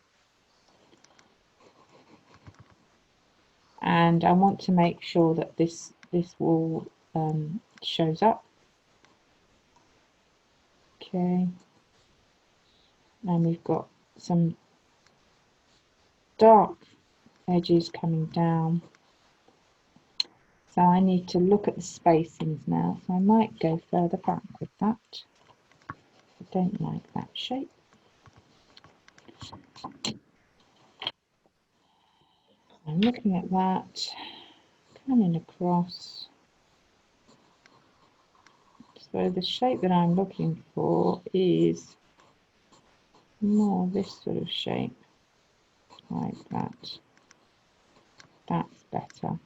and I want to make sure that this wall shows up. Okay. And we've got some dark edges coming down. So I need to look at the spacings now. So I might go further back with that. I don't like that shape. I'm looking at that, coming across. So the shape that I'm looking for is more this sort of shape, like that. That's better.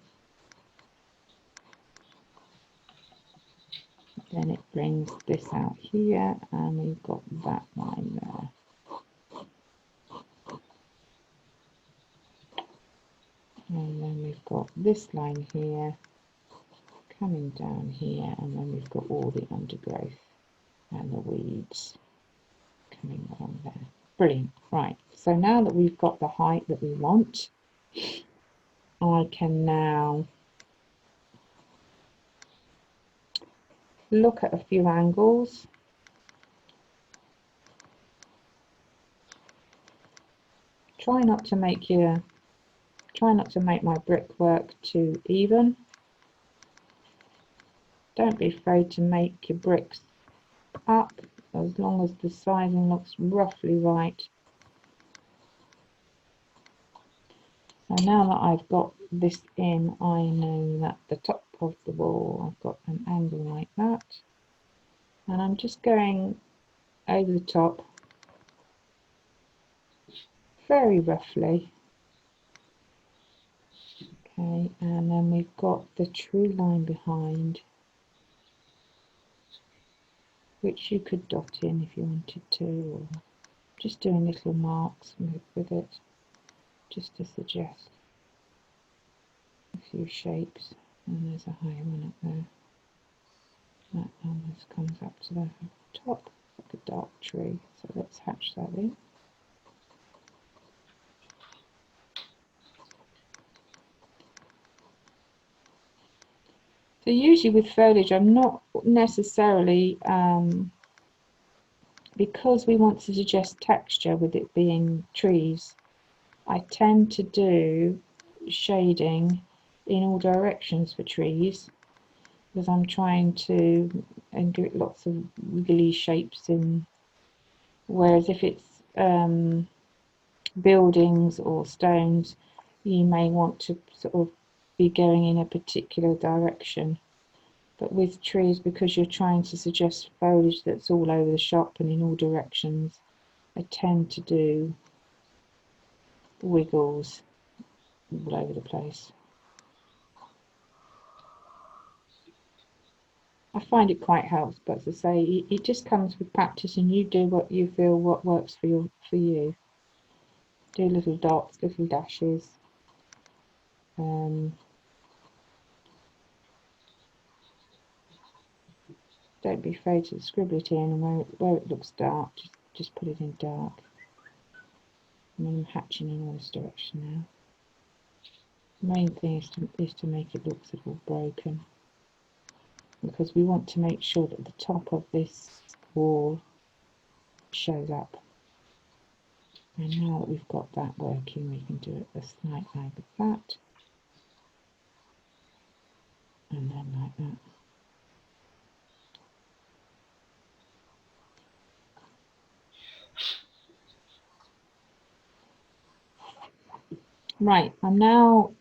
Then it brings this out here, and we've got that line there. And then we've got this line here, coming down here, and then we've got all the undergrowth and the weeds coming along there. Brilliant. Right, so now that we've got the height that we want, I can now look at a few angles. Try not to make my brickwork too even. Don't be afraid to make your bricks up as long as the sizing looks roughly right. So now that I've got this in, I know that the top of the wall, I've got an angle like that, and I'm just going over the top very roughly. Okay, and then we've got the true line behind, which you could dot in if you wanted to, or just doing little marks with it, just to suggest a few shapes. And there's a higher one up there. That almost comes up to the top, like a dark tree. So let's hatch that in. So usually with foliage, I'm not necessarily, because we want to suggest texture with it being trees, I tend to do shading in all directions for trees, because I'm trying to do lots of wiggly shapes in, whereas if it's buildings or stones, you may want to sort of be going in a particular direction. But with trees, because you're trying to suggest foliage that's all over the shop and in all directions, I tend to do wiggles all over the place. I find it quite helps, but as I say, it just comes with practice, and you do what you feel what works for you. Do little dots, little dashes. Don't be afraid to scribble it in, and where it looks dark, just put it in dark. And I'm hatching in all this direction now. The main thing is to make it look sort of broken, because we want to make sure that the top of this wall shows up. And now that we've got that working, we can do it a slight like that, and then like that. Right, I'm now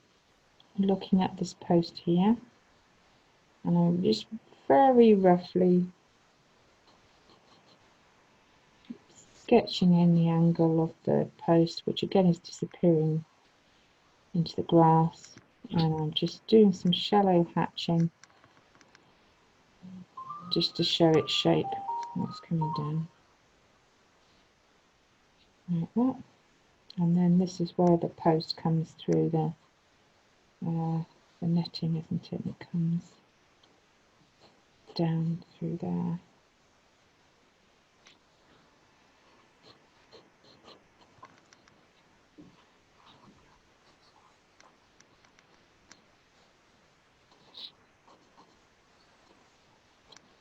looking at this post here, and I'm just very roughly sketching in the angle of the post, which again is disappearing into the grass, and I'm just doing some shallow hatching just to show its shape. That's coming down like that, and then this is where the post comes through the netting, isn't it? It comes down through there.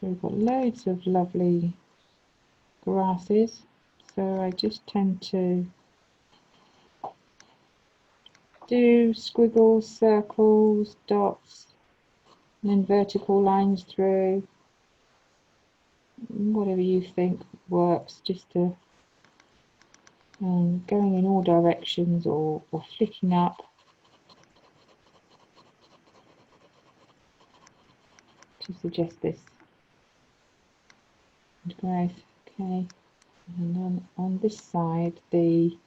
So we've got loads of lovely grasses, so I just tend to do squiggles, circles, dots, and then vertical lines through, whatever you think works, just to going in all directions or flicking up to suggest this growth. Okay, and then on this side the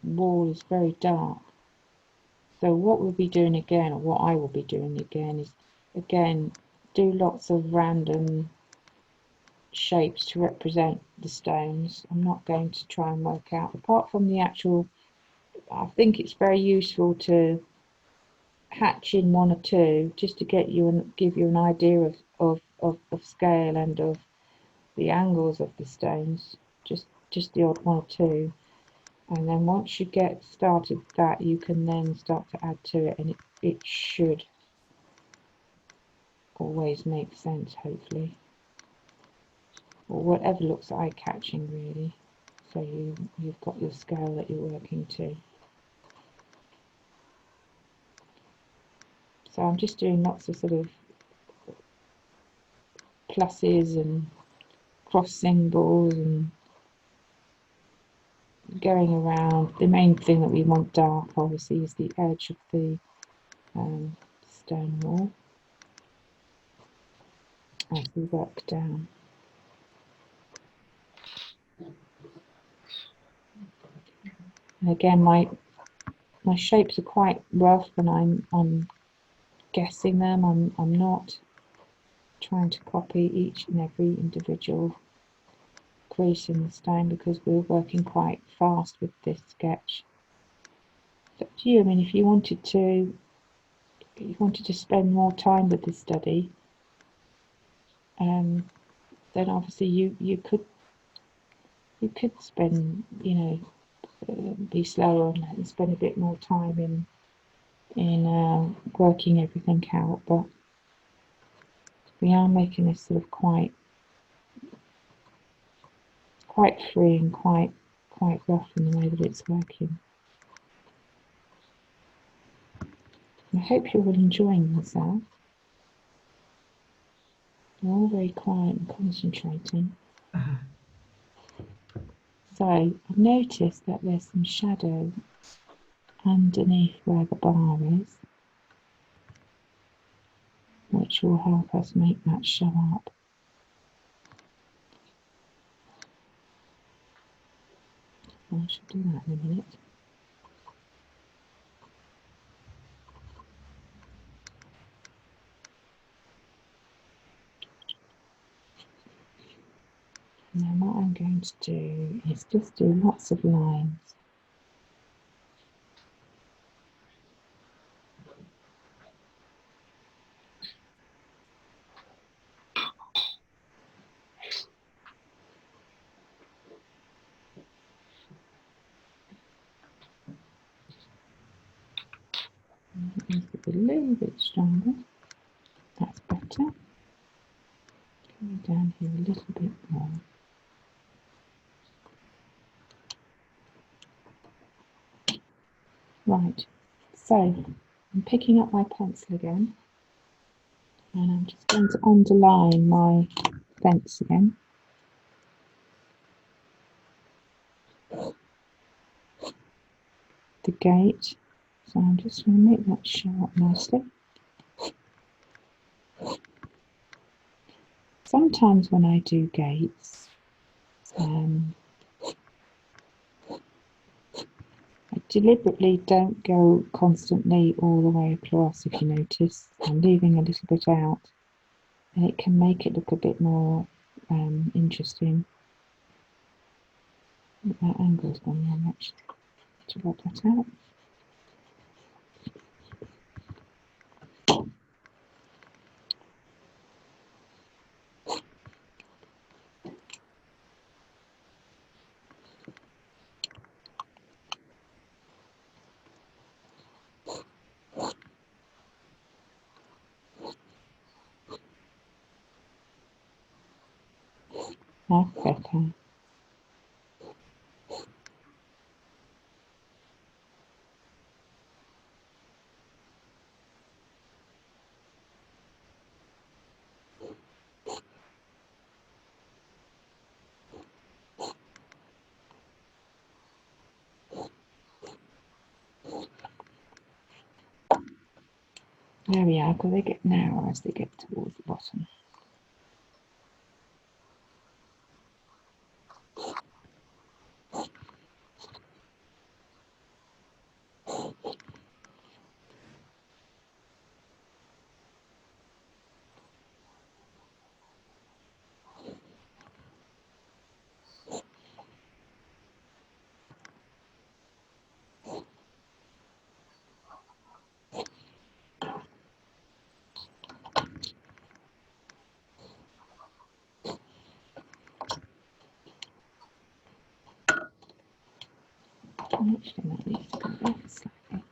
wall is very dark, so what we'll be doing again, or what I will be doing again, is again do lots of random shapes to represent the stones. I'm not going to try and work out, apart from the actual, I think it's very useful to hatch in one or two just to get you and give you an idea of scale and of the angles of the stones, just the odd one or two, and then once you get started with that, you can then start to add to it, and it should always make sense, hopefully, or whatever looks eye-catching really, so you've got your scale that you're working to. So I'm just doing lots of sort of pluses and cross symbols and going around. The main thing that we want dark, obviously, is the edge of the stone wall as we work down. And again, my shapes are quite rough when I'm guessing them. I'm not trying to copy each and every individual crease in the stone, because we're working quite fast with this sketch. It's up to you. I mean, if you wanted to spend more time with this study, then obviously you could spend, be slower and spend a bit more time in working everything out. But we are making this sort of quite free and quite rough in the way that it's working. I hope you're all enjoying yourself. You're all very quiet and concentrating. So I've noticed that there's some shadow underneath where the bar is, which will help us make that show up. I should do that in a minute. And then what I'm going to do is just do lots of lines. Make it a little bit stronger. That's better. Coming down here a little bit more. Right, so I'm picking up my pencil again, and I'm just going to underline my fence again. The gate, So I'm just going to make that show up nicely. Sometimes when I do gates, I deliberately don't go constantly all the way across, if you notice. I'm leaving a little bit out, and it can make it look a bit more interesting. That angle's gone wrong, actually. To rub that out. That's better. There we are, because they get narrower as they get towards the bottom. Actually, that needs to go back slightly.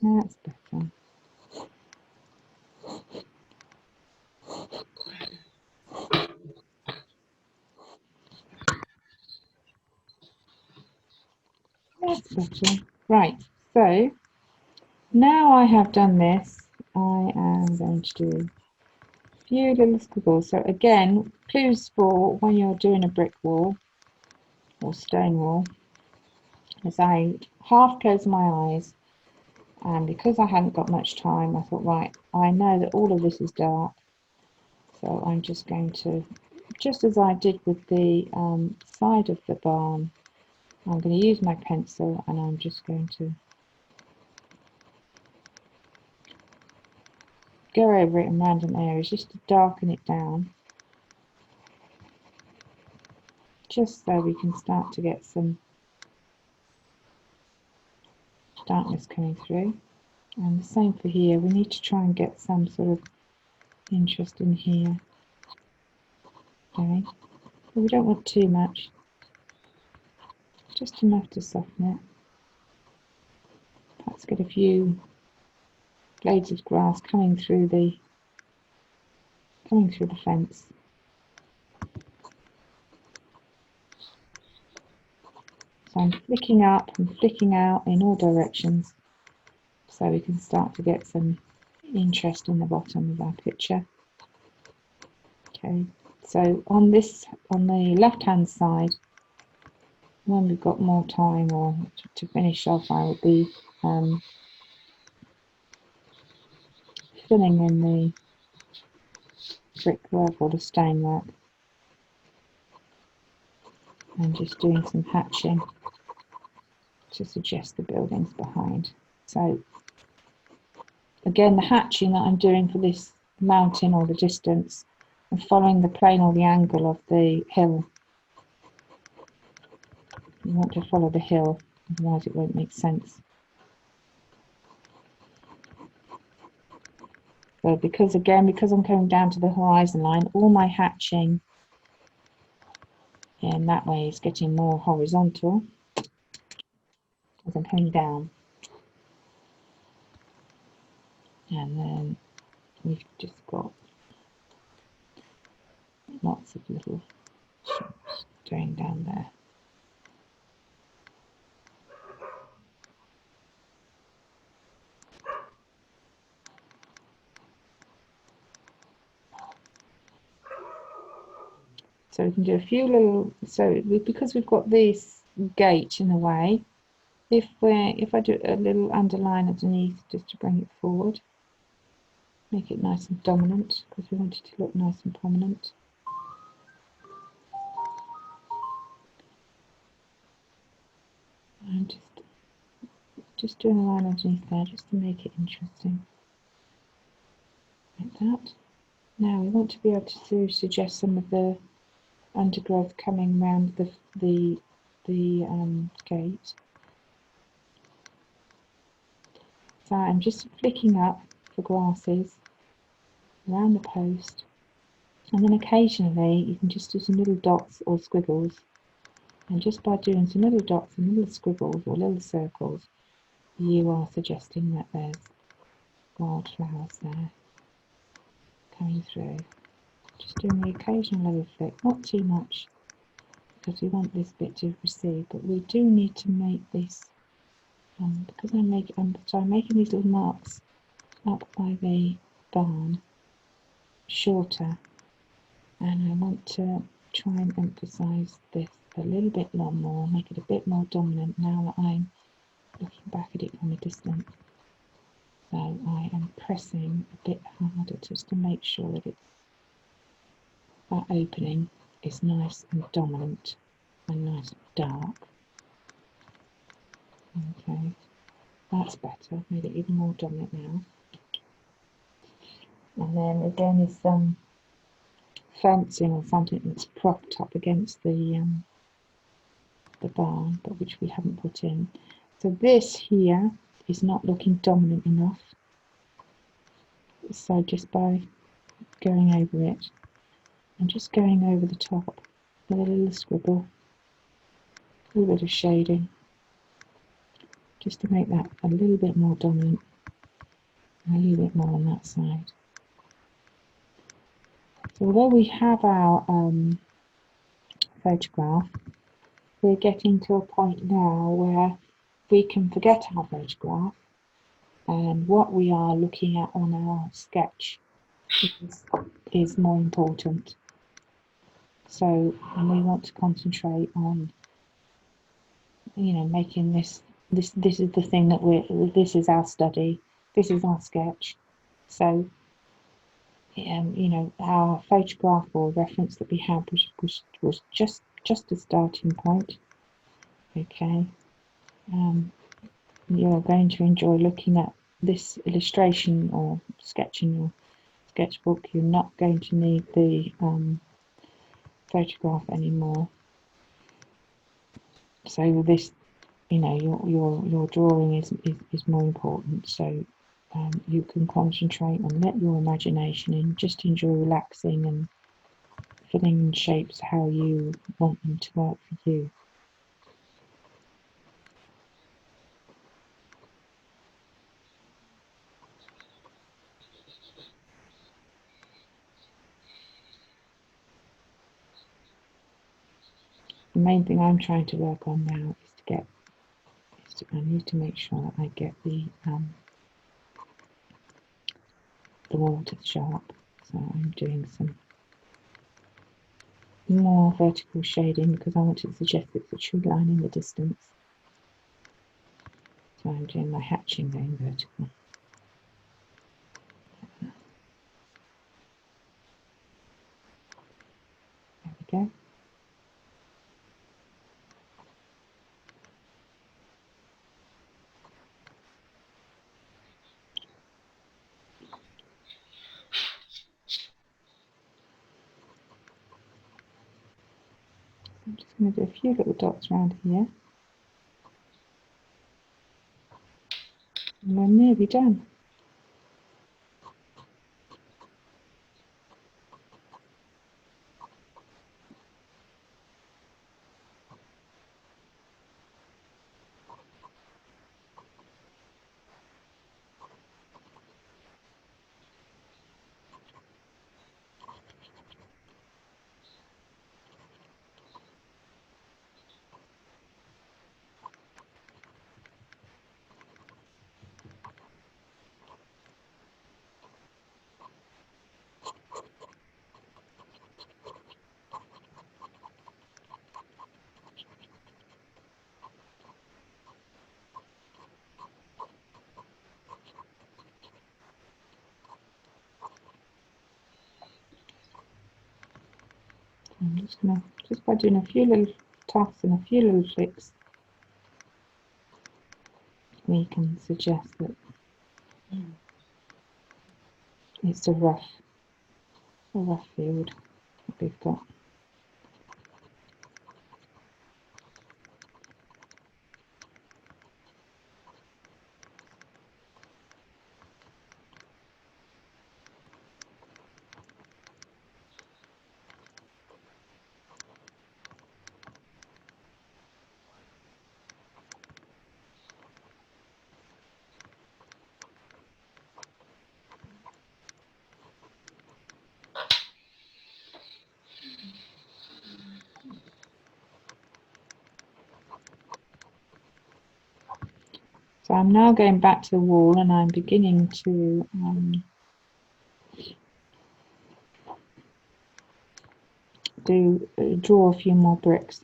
That's better. That's better. Right, so now I have done this, I am going to do a few little squiggles. So again, clues for when you're doing a brick wall or stone wall is I half close my eyes, and because I hadn't got much time, I thought, right, I know that all of this is dark, so I'm just going to, just as I did with the side of the barn, I'm going to use my pencil and I'm just going to go over it in random areas just to darken it down, just so we can start to get some darkness coming through. And the same for here, we need to try and get some sort of interest in here. Okay, but we don't want too much, just enough to soften it. Perhaps get a few blades of grass coming through the fence. So I'm flicking up and flicking out in all directions so we can start to get some interest in the bottom of our picture. Okay, so on the left hand side, when we've got more time or to finish off, I will be filling in the brickwork or the stonework and just doing some hatching to suggest the buildings behind. So again, the hatching that I'm doing for this mountain or the distance, and following the plane or the angle of the hill. You want to follow the hill, otherwise it won't make sense. So because I'm coming down to the horizon line, all my hatching in that way is getting more horizontal as I'm coming down. And then we've just got lots of little shapes going down there. So we can do a few little, so because we've got this gate in the way, if I do a little underline underneath just to bring it forward, make it nice and dominant because we want it to look nice and prominent. And just doing a line underneath there just to make it interesting. Like that. Now we want to be able to suggest some of the undergrowth coming around the gate. So I'm just flicking up for grasses around the post, and then occasionally you can just do some little dots or squiggles, and just by doing some little dots and little squiggles or little circles, you are suggesting that there's wildflowers there coming through. Just doing the occasional little flick, not too much because we want this bit to recede, but we do need to make this because I'm making these little marks up by the barn shorter, and I want to try and emphasize this a little bit more, make it a bit more dominant now that I'm looking back at it from a distance. So I am pressing a bit harder just to make sure that that opening is nice and dominant and nice and dark. Okay, that's better, made it even more dominant now. And then again is some fencing or something that's propped up against the barn, but which we haven't put in. So this here is not looking dominant enough. So just by going over it and just going over the top with a little scribble, a little bit of shading, just to make that a little bit more dominant and a little bit more on that side. So although we have our photograph, we're getting to a point now where we can forget our photograph, and what we are looking at on our sketch is more important. So, and we want to concentrate on, making this is the thing that this is our study, this is our sketch. So, our photograph or reference that we had was just a starting point. Okay. You're going to enjoy looking at this illustration or sketch in your sketchbook. You're not going to need the photograph anymore. So this, your drawing is more important. So you can concentrate and let your imagination in. Just enjoy relaxing and filling in shapes how you want them to work for you. The main thing I'm trying to work on now is I need to make sure that I get the water sharp. So I'm doing some more vertical shading because I want to suggest it's a tree line in the distance. So I'm doing my hatching going vertical. There we go. I'm just going to do a few little dots around here. And we're nearly done. I'm just gonna, just by doing a few little taps and a few little flicks, we can suggest that it's a rough field that we've got. So I'm now going back to the wall and I'm beginning to draw a few more bricks.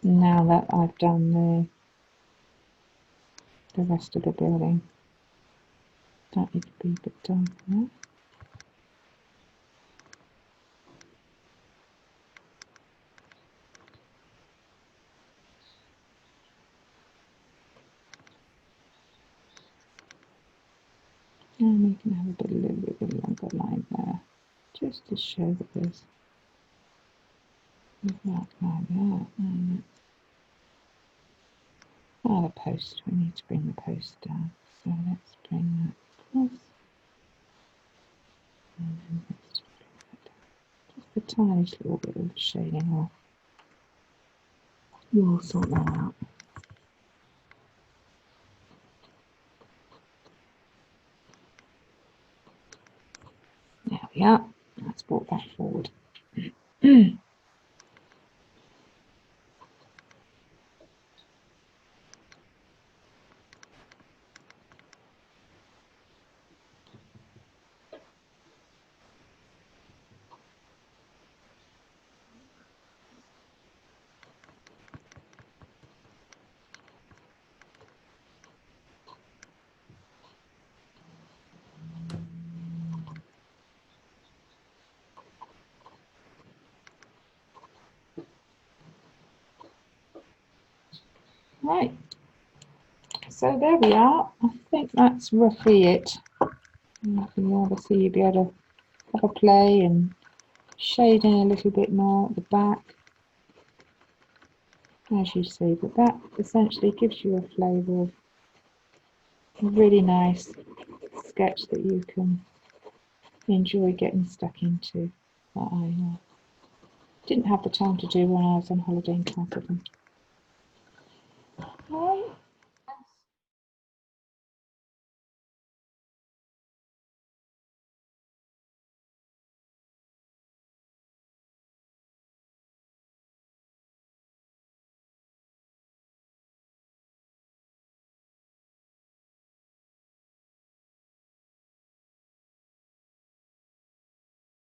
Now that I've done the rest of the building. That needs to be a bit darker there. And we can have a little bit of a longer line there, just to show that there's that like that. And the post, we need to bring the post down. So let's bring that across. And then let's bring that down. Just the tiniest little bit of shading off. We'll sort that out. There we are. Let's brought that forward. Right, so there we are. I think that's roughly it. You can obviously be able to have a play and shade in a little bit more at the back, as you see, but that essentially gives you a flavour of a really nice sketch that you can enjoy getting stuck into, that I didn't have the time to do when I was on holiday in Castleton.